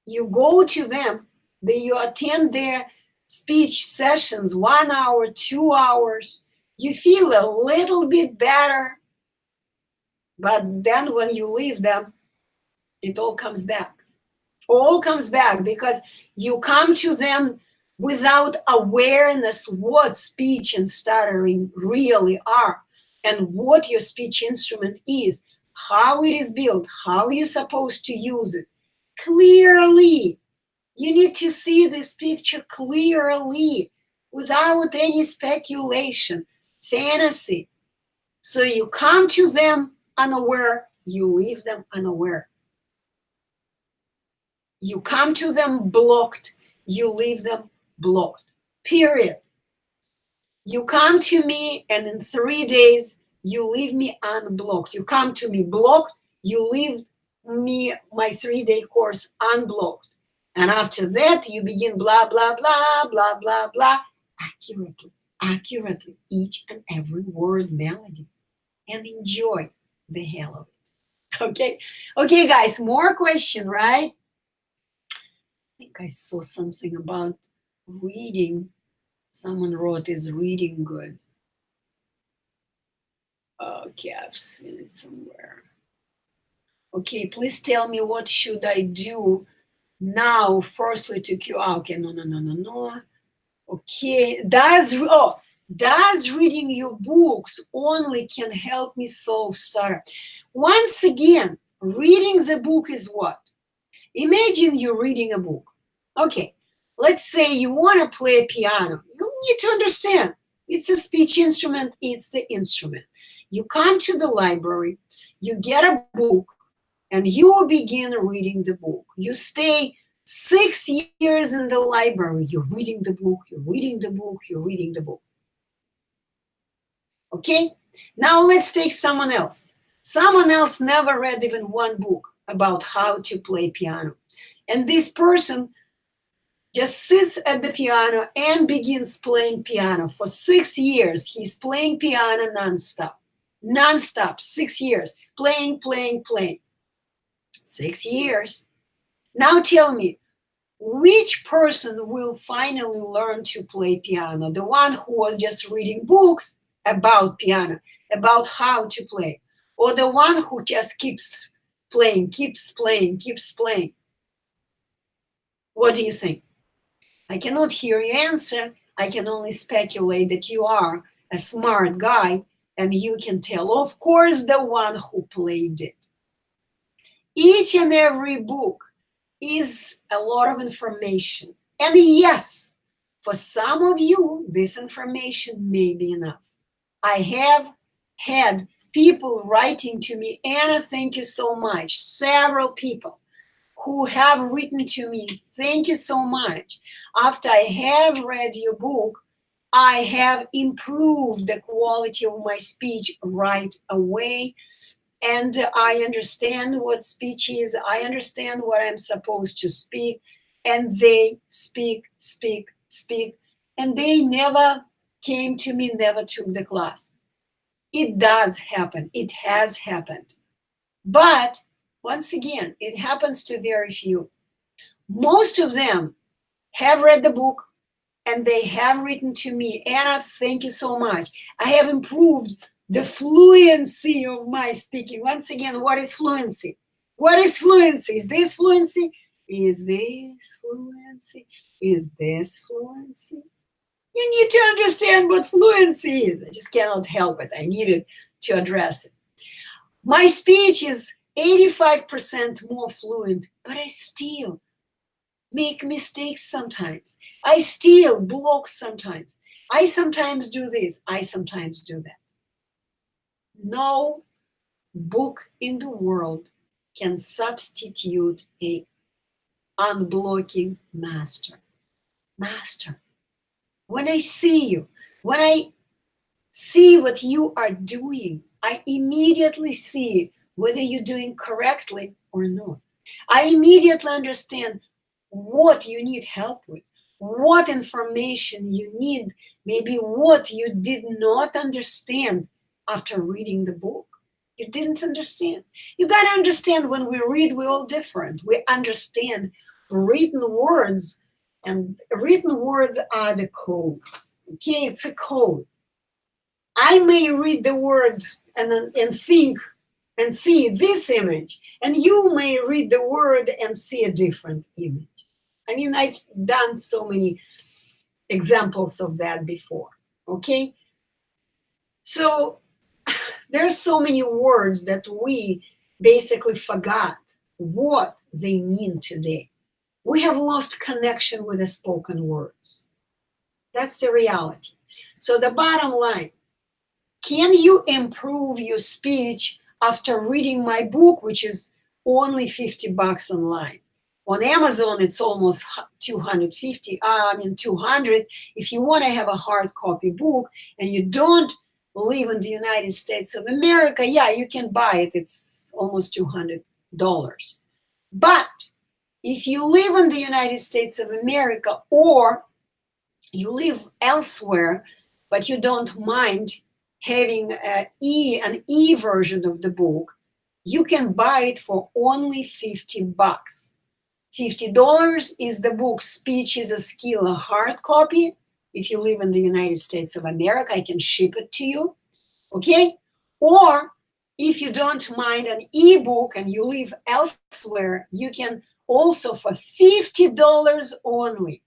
you go to them, you attend their speech sessions, 1 hour, 2 hours. You feel a little bit better. But then when you leave them, it all comes back. All comes back because you come to them without awareness what speech and stuttering really are and what your speech instrument is, how it is built, how you're supposed to use it. clearly. You need to see this picture clearly, without any speculation, fantasy. So you come to them unaware, you leave them unaware. You come to them blocked, you leave them blocked. Period. You come to me and in 3 days, you leave me unblocked. You come to me blocked, you leave me my 3-day course unblocked. And after that, you begin blah, blah, blah, blah, blah, blah, accurately, each and every word melody, and enjoy the hell of it. Okay? Okay, guys, more question, right? I think I saw something about reading. Someone wrote, is reading good? Okay, I've seen it somewhere. Okay, please tell me what should I do now, firstly to cure. Okay, no. Okay, does reading your books only can help me solve stutter? Once again, reading the book is what? Imagine you're reading a book. Okay, let's say you want to play piano. You need to understand it's a speech instrument, it's the instrument. You come to the library, you get a book, and you begin reading the book. You stay 6 years in the library. You're reading the book, you're reading the book, you're reading the book. Okay? Now let's take someone else. Someone else never read even one book about how to play piano. And this person just sits at the piano and begins playing piano. For 6 years, he's playing piano nonstop. Nonstop, 6 years. Playing. 6 years. Now tell me, which person will finally learn to play piano? The one who was just reading books about piano, about how to play, or the one who just keeps playing? What do you think? I cannot hear your answer. I can only speculate that you are a smart guy and you can tell, of course, the one who played it. Each and every book is a lot of information. And yes, for some of you, this information may be enough. I have had people writing to me, Anna, thank you so much. Several people who have written to me, thank you so much. After I have read your book, I have improved the quality of my speech right away. And I understand what speech is. I understand what I'm supposed to speak. And they speak. And they never came to me, never took the class. It does happen. It has happened. But once again, it happens to very few. Most of them have read the book and they have written to me, Anna, thank you so much. I have improved the fluency of my speaking. Once again, what is fluency? What is fluency? Is this fluency? Is this fluency? Is this fluency? You need to understand what fluency is. I just cannot help it. I needed to address it. My speech is 85% more fluent, but I still make mistakes sometimes. I still block sometimes. I sometimes do this. I sometimes do that. No book in the world can substitute a unblocking master. Master. When I see you, when I see what you are doing, I immediately see whether you're doing correctly or not. I immediately understand what you need help with, what information you need, maybe what you did not understand after reading the book. You didn't understand. You got to understand, when we read, we're all different. We understand written words, and written words are the codes. Okay, it's a code. I may read the word and think and see this image, and you may read the word and see a different image. I mean, I've done so many examples of that before, okay? So there's so many words that we basically forgot what they mean today. We have lost connection with the spoken words. That's the reality. So the bottom line, can you improve your speech after reading my book, which is only $50 online? On Amazon, it's almost 250, 200. If you want to have a hard copy book and you don't live in the United States of America, yeah, you can buy it. It's almost $200. But if you live in the United States of America or you live elsewhere, but you don't mind having an e version of the book, you can buy it for only $50. $50 is the book Speech is a Skill, a hard copy. If you live in the United States of America, I can ship it to you, okay? Or if you don't mind an ebook and you live elsewhere, you can also for $50 only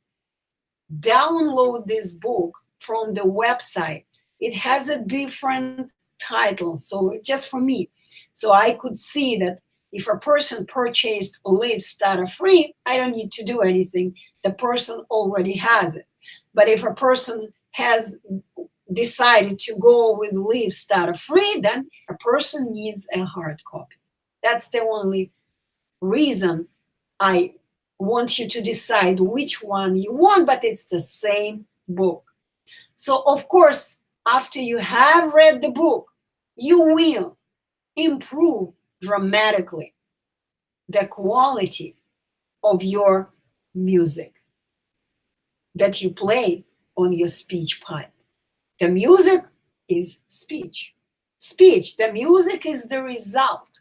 download this book from the website. It has a different title, so it's just for me. So I could see that if a person purchased Live Stutter-Free, I don't need to do anything. The person already has it. But if a person has decided to go with Live Stutter-Free, then a person needs a hard copy. That's the only reason I want you to decide which one you want, but it's the same book. So of course, after you have read the book, you will improve dramatically the quality of your music that you play on your speech pipe. The music is speech. Speech, the music is the result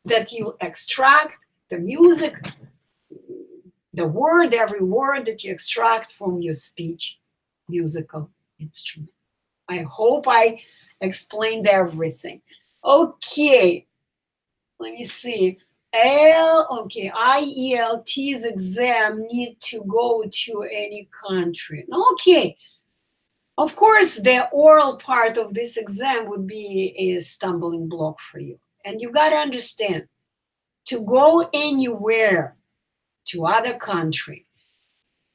that you extract. The music, the word, every word that you extract from your speech musical instrument. I hope I explained everything. Okay, let me see. IELTS exam need to go to any country. Okay. Of course, the oral part of this exam would be a stumbling block for you. And you got to understand, to go anywhere to other country,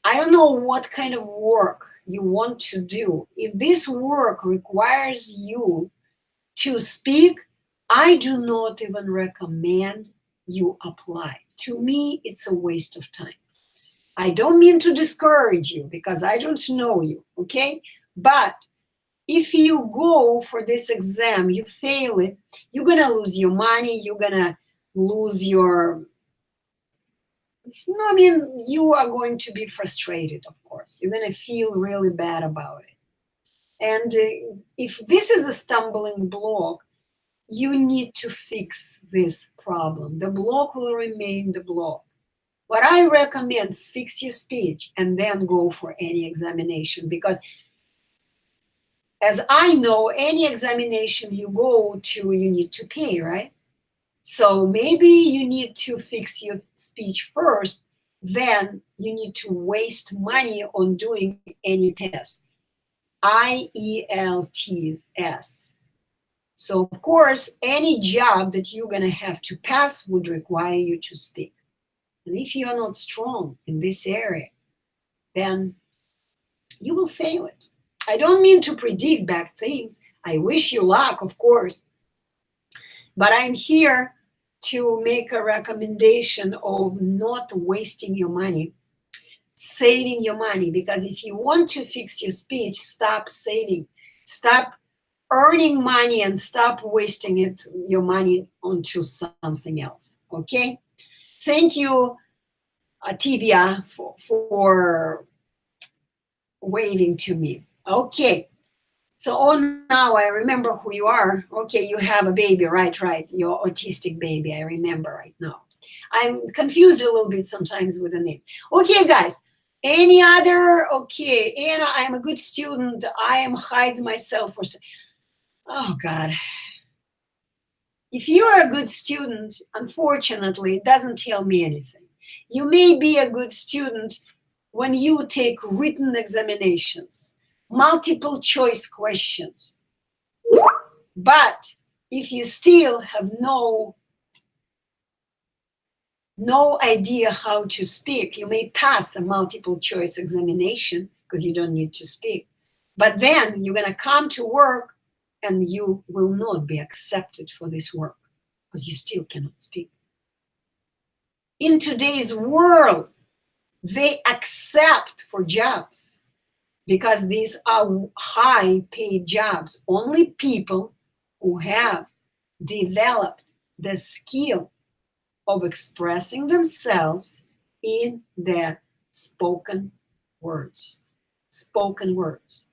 I don't know what kind of work you want to do. If this work requires you to speak, I do not even recommend you apply. To me, it's a waste of time. I don't mean to discourage you because I don't know you, okay? But if you go for this exam, you fail it, you're gonna lose your money, you're gonna lose your, I mean, you are going to be frustrated, of course. You're gonna feel really bad about it. And if this is a stumbling block, you need to fix this problem. The block will remain the block. What I recommend, fix your speech and then go for any examination, because as I know, any examination you go to, you need to pay, right? So maybe you need to fix your speech first, then you need to waste money on doing any test. IELTS. So of course, any job that you're gonna have to pass would require you to speak. And if you're not strong in this area, then you will fail it. I don't mean to predict bad things. I wish you luck, of course. But I'm here to make a recommendation of not wasting your money, saving your money. Because if you want to fix your speech, stop saving. Stop earning money and stop wasting your money onto something else, okay? Thank you, Tibia, for waving to me. Okay, so now I remember who you are. Okay, you have a baby, right, your autistic baby, I remember right now. I'm confused a little bit sometimes with the name. Okay, guys, any other? Okay, Anna, I'm a good student. I am hides myself for. Oh, God. If you're a good student, unfortunately, it doesn't tell me anything. You may be a good student when you take written examinations, multiple choice questions. But if you still have no no idea how to speak. You may pass a multiple choice examination because you don't need to speak. But then you're going to come to work and you will not be accepted for this work because you still cannot speak. In today's world, they accept for jobs because these are high paid jobs. Only people who have developed the skill of expressing themselves in their spoken words. Spoken words.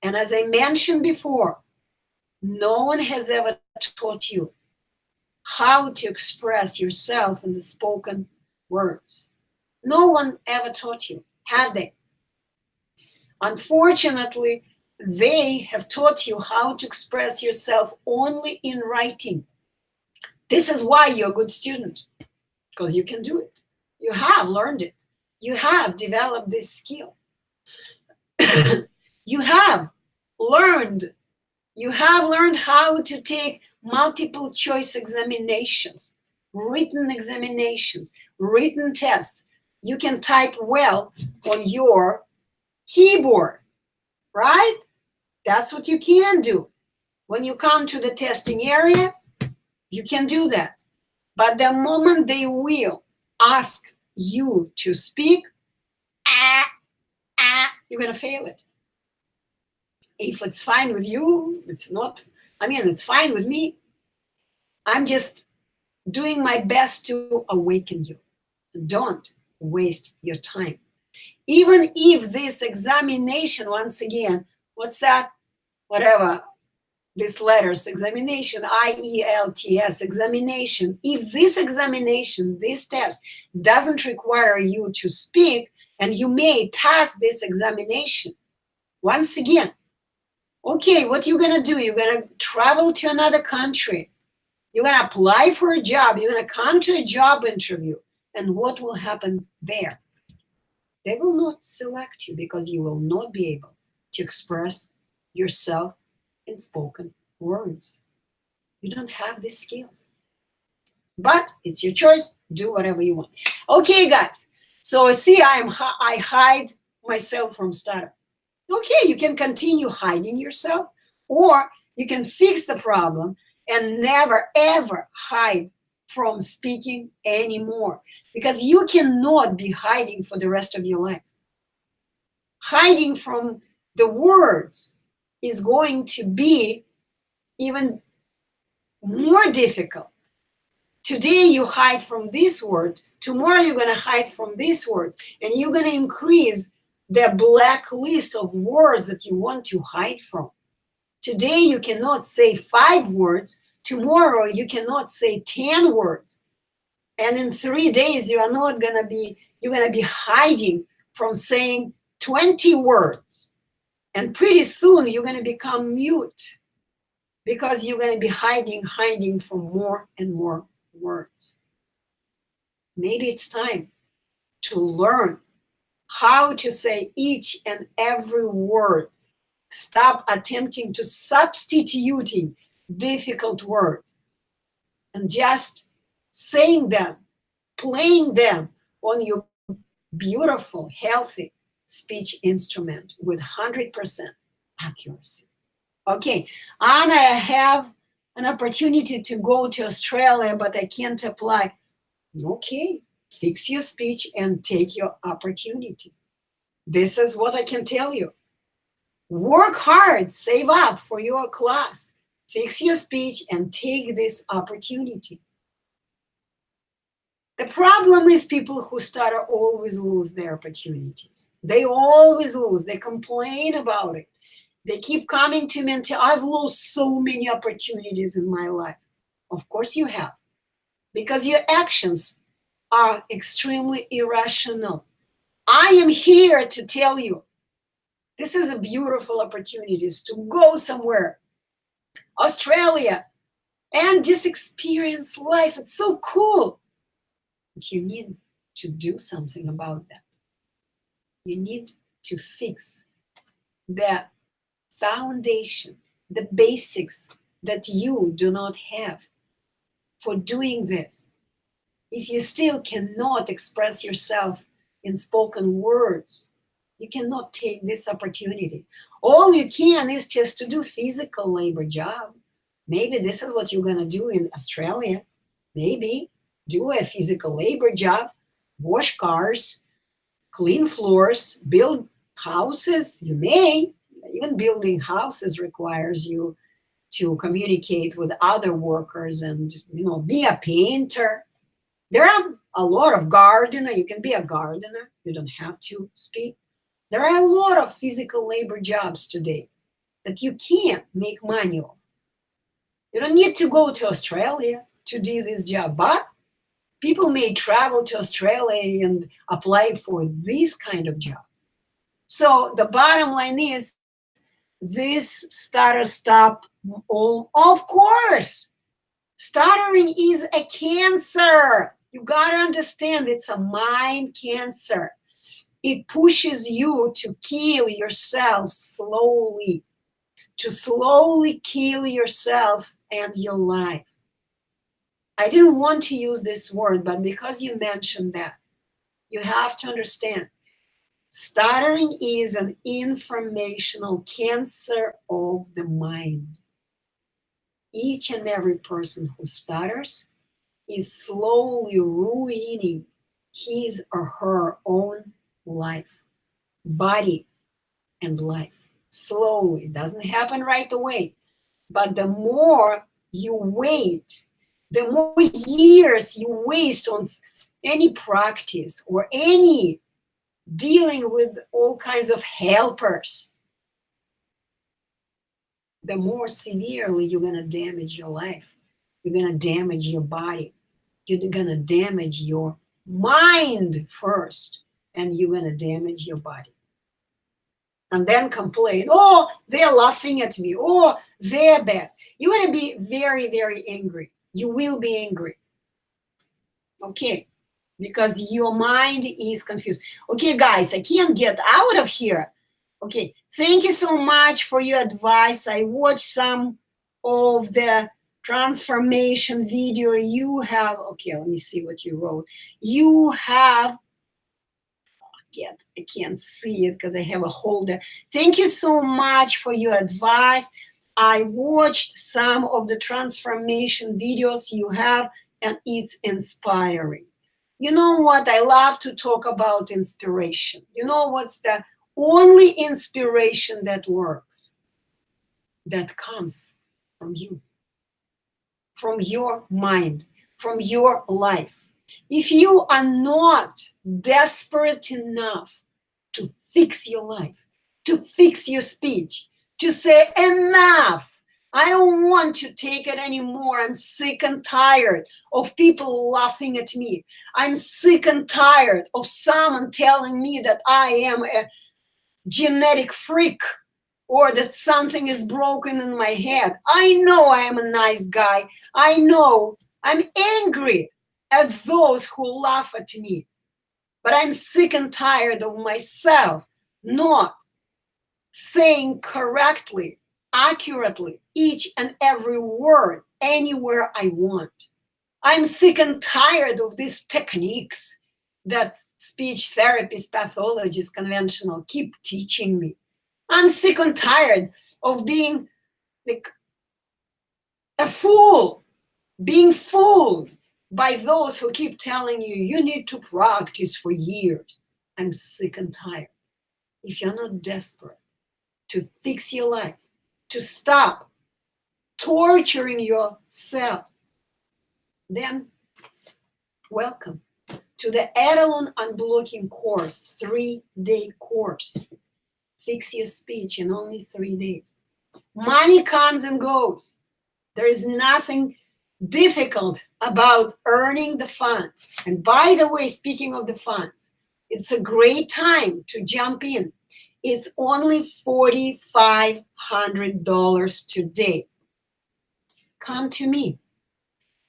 And as I mentioned before, no one has ever taught you how to express yourself in the spoken words. No one ever taught you, have they? Unfortunately, they have taught you how to express yourself only in writing. This is why you're a good student, because you can do it. You have learned it. You have developed this skill. You have learned how to take multiple choice examinations, written tests. You can type well on your keyboard, right? That's what you can do. When you come to the testing area, you can do that. But the moment they will ask you to speak, you're going to fail it. If it's fine with you, it's not, it's fine with me. I'm just doing my best to awaken you. Don't waste your time. Even if this examination, once again, what's that? Whatever, these letters, examination, IELTS, examination. If this examination, this test, doesn't require you to speak, and you may pass this examination, once again, okay, what you're going to do, you're going to travel to another country. You're going to apply for a job. You're going to come to a job interview. And what will happen there? They will not select you because you will not be able to express yourself in spoken words. You don't have these skills. But it's your choice. Do whatever you want. Okay, guys. So see, I hide myself from stutter. Okay, you can continue hiding yourself, or you can fix the problem and never, ever hide from speaking anymore, because you cannot be hiding for the rest of your life. Hiding from the words is going to be even more difficult. Today you hide from this word, tomorrow you're going to hide from this word, and you're going to increase the black list of words that you want to hide from. Today you cannot say 5 words, tomorrow you cannot say 10 words. And in 3 days you're going to be hiding from saying 20 words. And pretty soon you're going to become mute because you're going to be hiding from more and more words. Maybe it's time to learn how to say each and every word. Stop attempting to substituting difficult words and just saying them, playing them on your beautiful, healthy speech instrument with 100% accuracy. Okay, Anna, I have an opportunity to go to Australia, but I can't apply. Okay, fix your speech and take your opportunity. This is what I can tell you. Work hard, save up for your class, fix your speech, and take this opportunity. The problem is people who stutter always lose their opportunities. They always lose. They complain about it. They keep coming to me and tell, I've lost so many opportunities in my life. Of course you have, because your actions are extremely irrational. I am here to tell you, this is a beautiful opportunity to go somewhere, Australia, and just experience life. It's so cool. But you need to do something about that. You need to fix the foundation, the basics that you do not have for doing this. if you still cannot express yourself in spoken words, you cannot take this opportunity. All you can is just to do physical labor job. Maybe this is what you're going to do in Australia. Maybe do a physical labor job, wash cars, clean floors, build houses. You may. Even building houses requires you to communicate with other workers and, be a painter. There are a lot of gardener. You can be a gardener. You don't have to speak. There are a lot of physical labor jobs today that you can't make money of. You don't need to go to Australia to do this job, but people may travel to Australia and apply for these kind of jobs. So the bottom line is, this stutter stop all. Of course, stuttering is a cancer. You got to understand, it's a mind cancer. It pushes you to kill yourself slowly, to slowly kill yourself and your life. I didn't want to use this word, but because you mentioned that, you have to understand. Stuttering is an informational cancer of the mind. Each and every person who stutters is slowly ruining his or her own life, body, and life. Slowly. It doesn't happen right away. But the more you wait, the more years you waste on any practice or any dealing with all kinds of helpers, the more severely you're going to damage your life. You're going to damage your body. You're going to damage your mind first, and you're going to damage your body. And then complain, oh, they're laughing at me, oh, they're bad. You're going to be very, very angry. You will be angry. Okay, because your mind is confused. Okay, guys, I can't get out of here. Okay, thank you so much for your advice. I watched some of the transformation video you have. Okay, let me see what you wrote. You have, I can't see it because I have a holder. Thank you so much for your advice. I watched some of the transformation videos you have, and it's inspiring. You know what? I love to talk about inspiration. You know what's the only inspiration that works? That comes from you, from your mind, from your life. If you are not desperate enough to fix your life, to fix your speech, to say enough, I don't want to take it anymore. I'm sick and tired of people laughing at me. I'm sick and tired of someone telling me that I am a genetic freak or that something is broken in my head. I know I am a nice guy. I know I'm angry at those who laugh at me. But I'm sick and tired of myself not saying correctly, accurately, each and every word anywhere I want. I'm sick and tired of these techniques that speech therapists, pathologists, conventional keep teaching me. I'm sick and tired of being like a fool, being fooled by those who keep telling you, you need to practice for years. I'm sick and tired. If you're not desperate to fix your life, to stop torturing yourself, then welcome to the Etalon Unblocking course, 3-day course. Fix your speech in only 3 days. Money comes and goes. There is nothing difficult about earning the funds. And by the way, speaking of the funds, it's a great time to jump in. It's only $4,500 today. Come to me.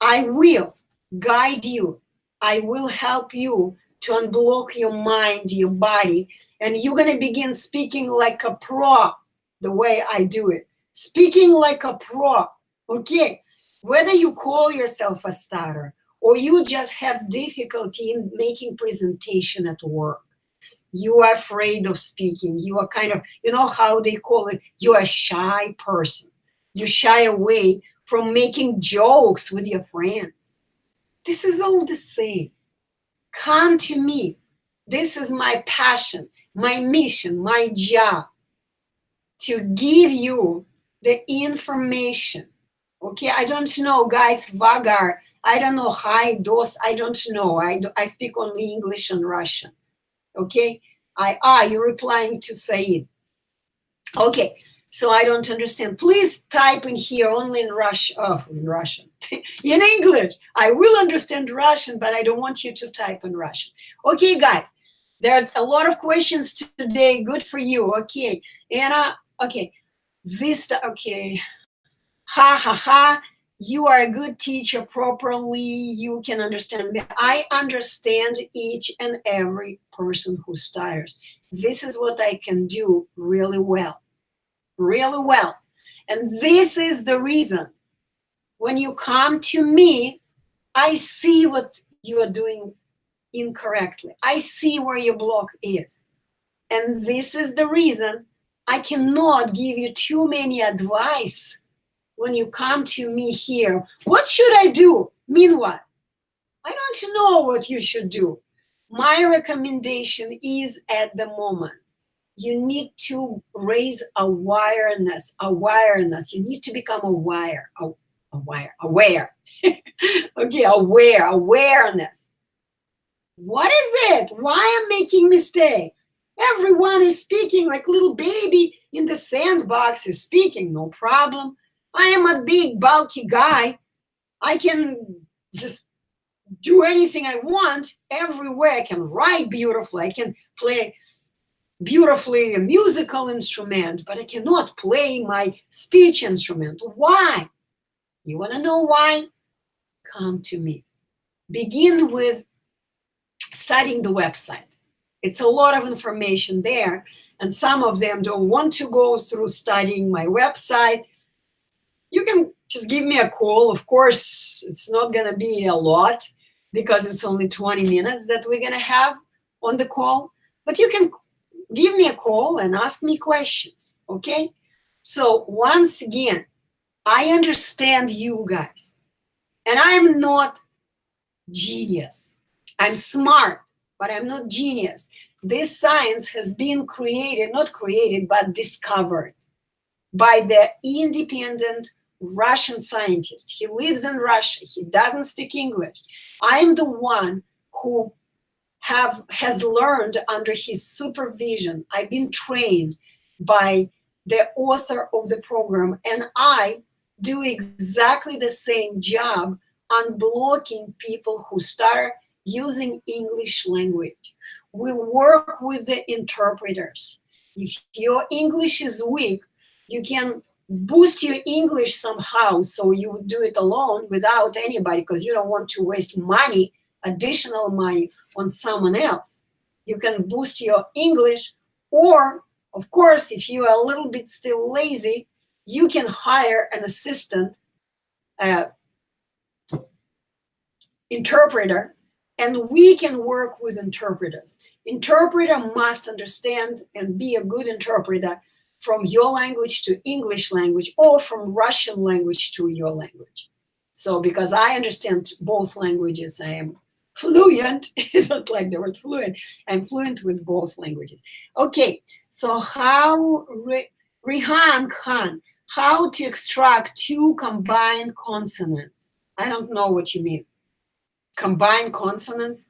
I will guide you. I will help you to unblock your mind, your body, and you're going to begin speaking like a pro, the way I do it. Speaking like a pro, okay? Whether you call yourself a stutter or you just have difficulty in making presentation at work. You are afraid of speaking. You are kind of, you know how they call it, you are a shy person. You shy away from making jokes with your friends. This is all the same. Come to me. This is my passion, my mission, my job, to give you the information. Okay, I don't know, guys, Vagar. I don't know, hi, dos, I don't know. I speak only English and Russian. Okay, you're replying to Said. Okay, so I don't understand. Please type in here only in Russian. Oh, in Russian. In English. I will understand Russian, but I don't want you to type in Russian. Okay, guys, there are a lot of questions today. Good for you. Okay, Anna. Okay, okay. Ha ha ha. You are a good teacher properly. You can understand me. I understand each and every person who stutters. This is what I can do really well. Really well. And this is the reason when you come to me, I see what you are doing incorrectly. I see where your block is. And this is the reason I cannot give you too many advice when you come to me here. What should I do? Meanwhile, I don't know what you should do. My recommendation is at the moment, you need to raise awareness. You need to become aware. Okay, awareness. What is it? Why am I making mistakes? Everyone is speaking like little baby in the sandbox is speaking, no problem. I am a big, bulky guy. I can just do anything I want everywhere. I can write beautifully. I can play beautifully a musical instrument, but I cannot play my speech instrument. Why? You want to know why? Come to me. Begin with studying the website. It's a lot of information there, and some of them don't want to go through studying my website. You can just give me a call. Of course, it's not going to be a lot because it's only 20 minutes that we're going to have on the call, but you can give me a call and ask me questions, okay? So once again, I understand you guys, and I'm not genius. I'm smart, but I'm not genius. This science has been created, not created, but discovered by the independent Russian scientist. He lives in Russia. He doesn't speak English. I'm the one who has learned under his supervision. I've been trained by the author of the program, and I do exactly the same job unblocking people who stutter using English language. We work with the interpreters. If your English is weak, you can boost your English somehow, so you do it alone without anybody because you don't want to waste money, additional money on someone else. You can boost your English, or of course, if you are a little bit still lazy, you can hire an assistant interpreter, and we can work with interpreters. Interpreter must understand and be a good interpreter from your language to English language, or from Russian language to your language. So because I understand both languages, I am fluent. I don't like the word fluent. I'm fluent with both languages. Okay, so how, Rihan Khan, how to extract two combined consonants? I don't know what you mean. Combined consonants?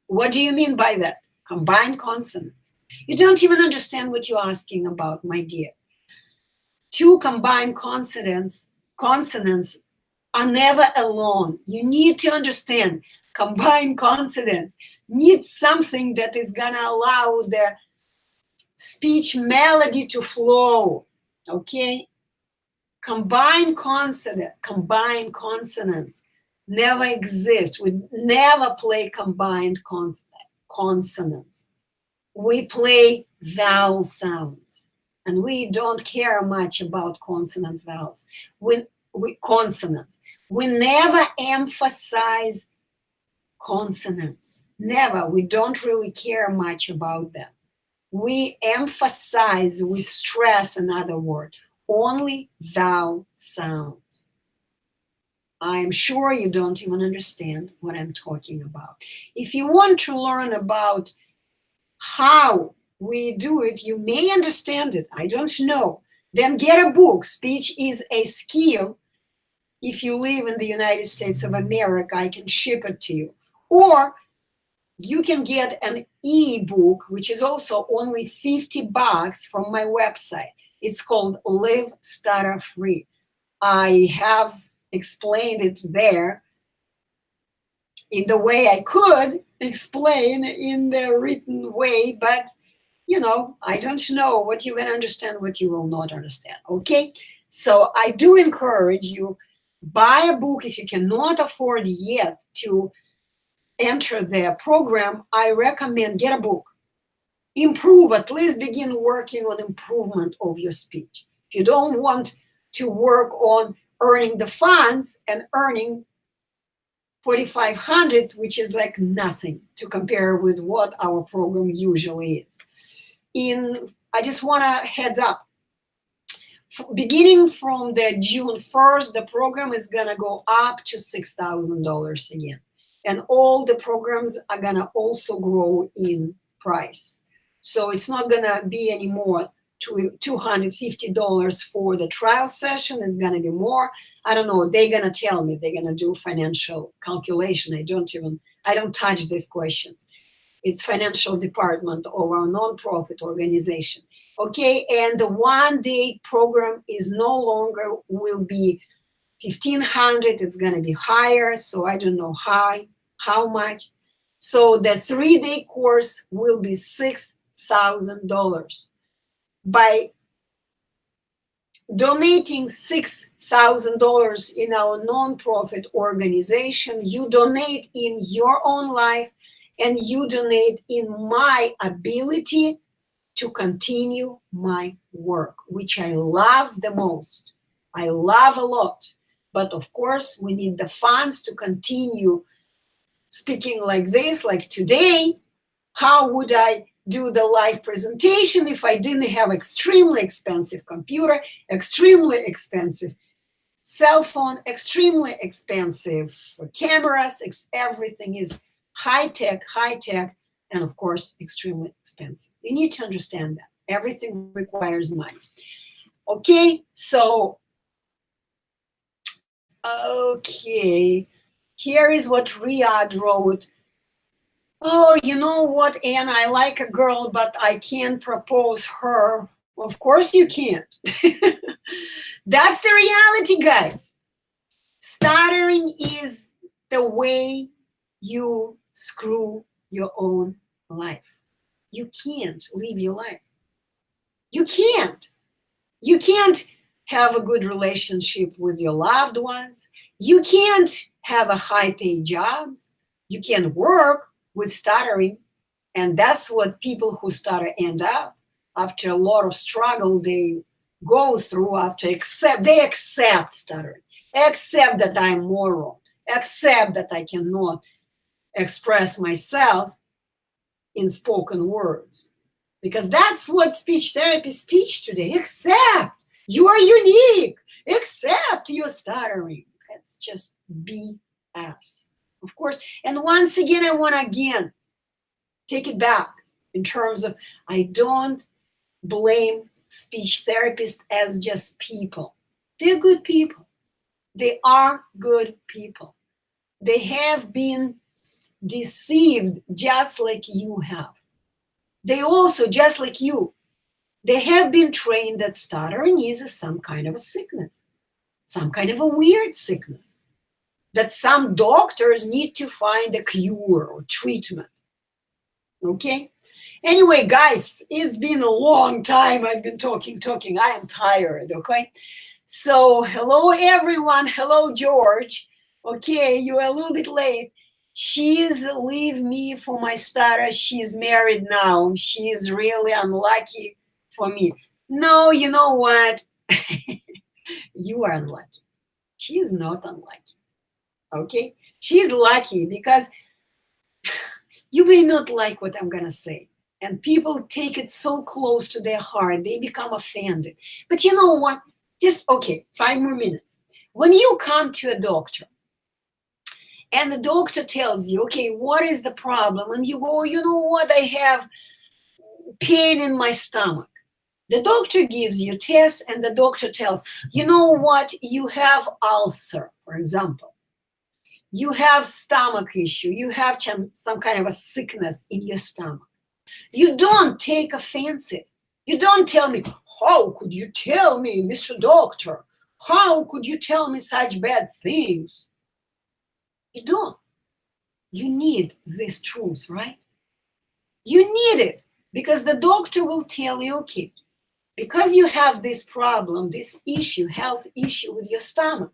What do you mean by that? Combined consonants. You don't even understand what you're asking about, my dear. Two combined consonants are never alone. You need to understand combined consonants need something that is gonna allow the speech melody to flow, okay? Combined consonants never exist. We never play combined consonants. We play vowel sounds, and we don't care much about consonant vowels. Consonants. We never emphasize consonants. Never. We don't really care much about them. We emphasize, we stress, another word, only vowel sounds. I'm sure you don't even understand what I'm talking about. If you want to learn about how we do it, you may understand it, I don't know. Then get a book. Speech is a skill. If you live in the United States of America, I can ship it to you. Or you can get an ebook, which is also only $50 from my website. It's called Live Stutter-Free. I have explained it there in the way I could explain in the written way, but you know, I don't know what you can understand, what you will not understand. Okay, so I do encourage you, buy a book. If you cannot afford yet to enter the program, I recommend get a book. Improve, at least begin working on improvement of your speech. If you don't want to work on earning the funds and earning $4,500, which is like nothing to compare with what our program usually is. I just want to heads up, beginning from the June 1st, the program is going to go up to $6,000 again. And all the programs are going to also grow in price. So it's not going to be any more $250 for the trial session. It's going to be more. I don't know. They're going to tell me. They're going to do financial calculation. I don't touch these questions. It's financial department of our nonprofit organization. Okay, and the one-day program is no longer will be $1,500. It's going to be higher. So I don't know how much. So the 3-day course will be $6,000. By donating $6,000 in our nonprofit organization, you donate in your own life and you donate in my ability to continue my work, which I love the most. I love a lot. But of course, we need the funds to continue speaking like this, like today. How would I do the live presentation if I didn't have extremely expensive computer, extremely expensive cell phone, extremely expensive cameras? Everything is high tech, and of course, extremely expensive. You need to understand that. Everything requires money. Okay, so, okay. Here is what Riyadh wrote. Oh, you know what, Anne, I like a girl, but I can't propose her. Of course you can't. That's the reality, guys. Stuttering is the way you screw your own life. You can't live your life. You can't. You can't have a good relationship with your loved ones. You can't have a high-paid jobs. You can work with stuttering, and that's what people who stutter end up. After a lot of struggle they go through, they accept stuttering, accept that I'm moral, accept that I cannot express myself in spoken words. Because that's what speech therapists teach today. Accept you are unique. Accept you're stuttering. That's just BS. Of course. And once again, I want to again take it back in terms of I don't blame speech therapists as just people. They're good people. They are good people. They have been deceived just like you have. They also, just like you, they have been trained that stuttering is some kind of a sickness, some kind of a weird sickness, that some doctors need to find a cure or treatment. Okay? Anyway, guys, it's been a long time I've been talking. I am tired, okay? So, hello, everyone. Hello, George. Okay, you're a little bit late. She's leave me for my stutter. She's married now. She's really unlucky for me. No, you know what? You are unlucky. She is not unlucky. Okay? She's lucky because you may not like what I'm going to say. And people take it so close to their heart, they become offended. But you know what? Just, okay, 5 more minutes. When you come to a doctor and the doctor tells you, okay, what is the problem? And you go, you know what? I have pain in my stomach. The doctor gives you tests and the doctor tells, you know what? You have ulcer, for example. You have stomach issue. You have some kind of a sickness in your stomach. You don't take offensive. You don't tell me, how could you tell me, Mr. Doctor? How could you tell me such bad things? You don't. You need this truth, right? You need it because the doctor will tell you, okay, because you have this problem, this issue, health issue with your stomach,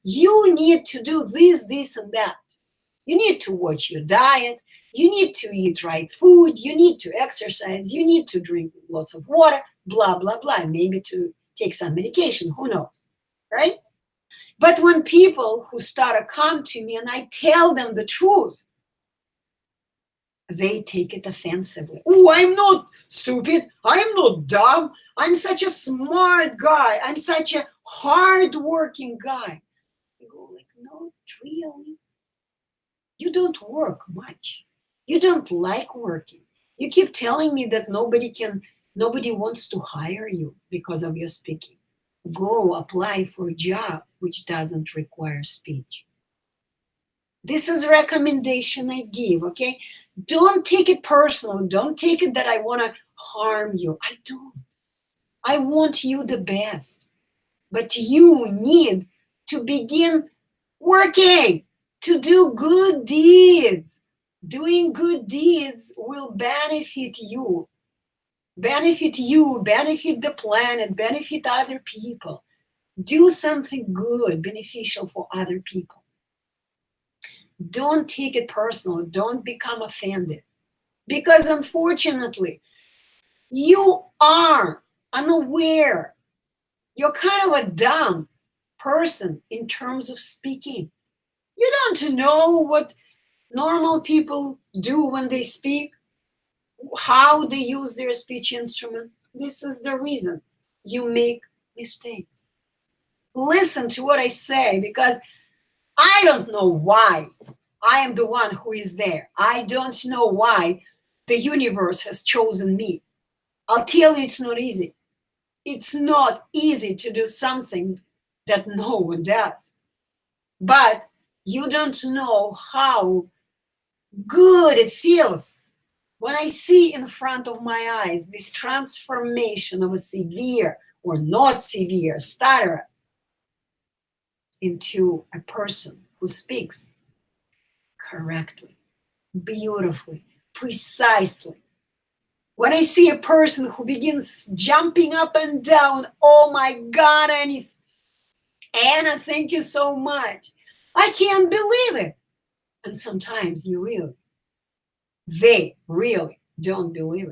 you need to do this, this, and that. You need to watch your diet. You need to eat right food. You need to exercise. You need to drink lots of water, blah, blah, blah. Maybe to take some medication, who knows, right? But when people who start to come to me and I tell them the truth, they take it offensively. Oh, I'm not stupid. I'm not dumb. I'm such a smart guy. I'm such a hardworking guy. I go like, no, really. You don't work much. You don't like working. You keep telling me that nobody wants to hire you because of your speaking. Go apply for a job which doesn't require speech. This is a recommendation I give, okay? Don't take it personal. Don't take it that I want to harm you. I don't. I want you the best. But you need to begin working, to do good deeds. Doing good deeds will benefit you, benefit the planet, benefit other people. Do something good, beneficial for other people. Don't take it personal. Don't become offended. Because unfortunately, you are unaware. You're kind of a dumb person in terms of speaking. You don't know what normal people do when they speak, how they use their speech instrument. This is the reason you make mistakes. Listen to what I say because I don't know why I am the one who is there. I don't know why the universe has chosen me. I'll tell you, it's not easy. It's not easy to do something that no one does. But you don't know how good it feels when I see in front of my eyes this transformation of a severe or not severe stutterer into a person who speaks correctly, beautifully, precisely. When I see a person who begins jumping up and down, oh my God, Anna, thank you so much. I can't believe it. And sometimes they really don't believe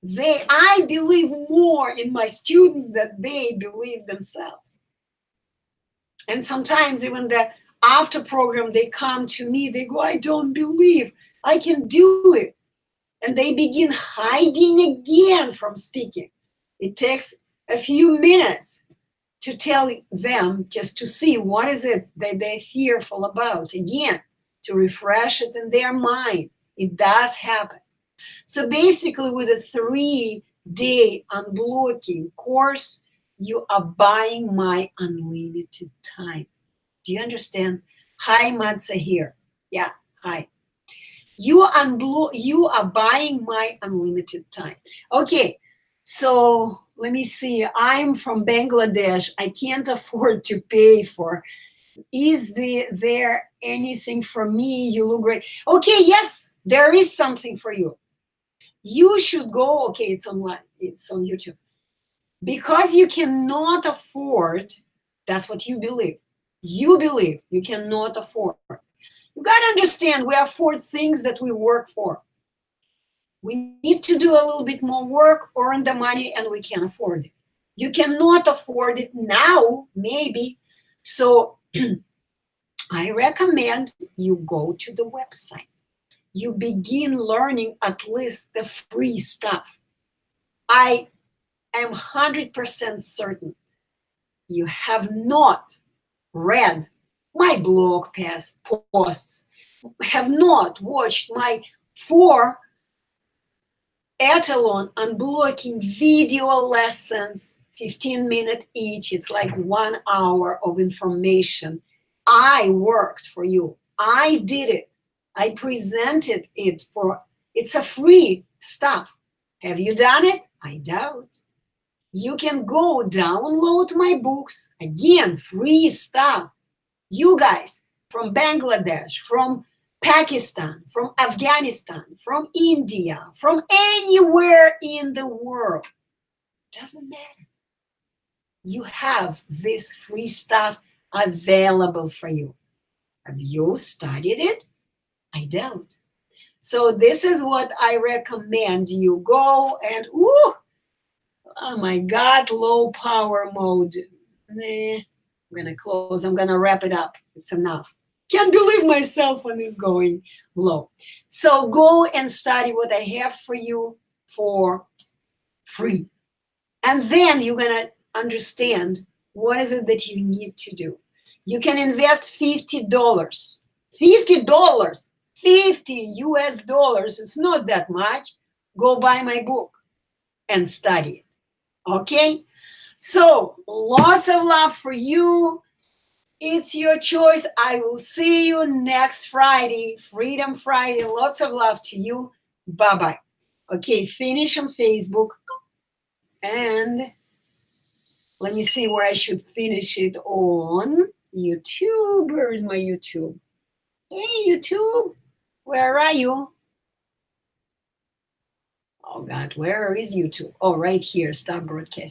it. I believe more in my students than they believe themselves. And sometimes even the after program, they come to me, they go, I don't believe I can do it. And they begin hiding again from speaking. It takes a few minutes to tell them, just to see what is it that they're fearful about. Again, to refresh it in their mind. It does happen. So basically with a 3-day unblocking course, you are buying my unlimited time. Do you understand? Hi, Matza here. Yeah, hi. You are buying my unlimited time. Okay, so let me see. I'm from Bangladesh. I can't afford to pay for. Is there anything for me? You look great. Okay, yes, there is something for you. You should go. Okay, it's online. It's on YouTube. Because you cannot afford, that's what you believe. You believe you cannot afford. You got to understand, we afford things that we work for. We need to do a little bit more work, earn the money, and we can afford it. You cannot afford it now, maybe. So I recommend you go to the website. You begin learning at least the free stuff. I am 100% certain you have not read my blog posts, have not watched my 4 Etalon Unblocking video lessons, 15 minutes each. It's like 1 hour of information. I worked for you. I did it. I presented it it's a free stuff. Have you done it? I doubt. You can go download my books. Again, free stuff. You guys from Bangladesh, from Pakistan, from Afghanistan, from India, from anywhere in the world. Doesn't matter. You have this free stuff available for you. Have you studied it? I don't. So this is what I recommend. You go and, oh my God, low power mode. I'm gonna close, I'm gonna wrap it up. It's enough. Can't believe myself when it's going low. So go and study what I have for you for free. And then you're gonna understand what is it that you need to do. You can invest $50. $50, 50 US dollars. It's not that much. Go buy my book and study it. Okay? So lots of love for you. It's your choice. I will see you next Friday, Freedom Friday. Lots of love to you. Bye-bye. Okay, finish on Facebook. And let me see where I should finish it on YouTube. Where is my YouTube? Hey, YouTube, where are you? Oh, God, where is YouTube? Oh, right here, stop broadcasting.